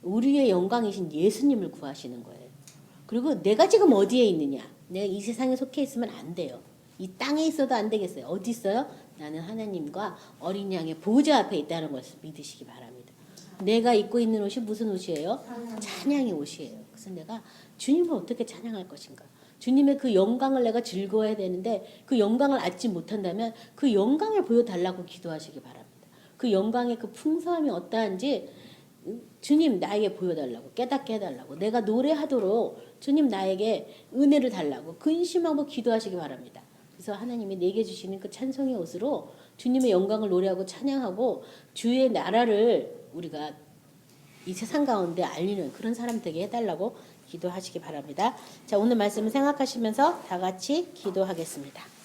A: 우리의 영광이신 예수님을 구하시는 거예요. 그리고 내가 지금 어디에 있느냐? 내가 이 세상에 속해 있으면 안 돼요. 이 땅에 있어도 안 되겠어요. 어디 있어요? 나는 하나님과 어린 양의 보좌 앞에 있다는 것을 믿으시기 바랍니다. 내가 입고 있는 옷이 무슨 옷이에요? 찬양의 옷이에요. 그래서 내가 주님을 어떻게 찬양할 것인가? 주님의 그 영광을 내가 즐거워해야 되는데 그 영광을 얻지 못한다면 그 영광을 보여달라고 기도하시기 바랍니다. 그 영광의 그 풍성함이 어떠한지 주님 나에게 보여달라고 깨닫게 해달라고 내가 노래하도록 주님 나에게 은혜를 달라고 근심하고 기도하시기 바랍니다. 그래서 하나님이 내게 주시는 그 찬송의 옷으로 주님의 영광을 노래하고 찬양하고 주의 나라를 우리가 이 세상 가운데 알리는 그런 사람 되게 해달라고 기도하시기 바랍니다. 자, 오늘 말씀을 생각하시면서 다 같이 기도하겠습니다.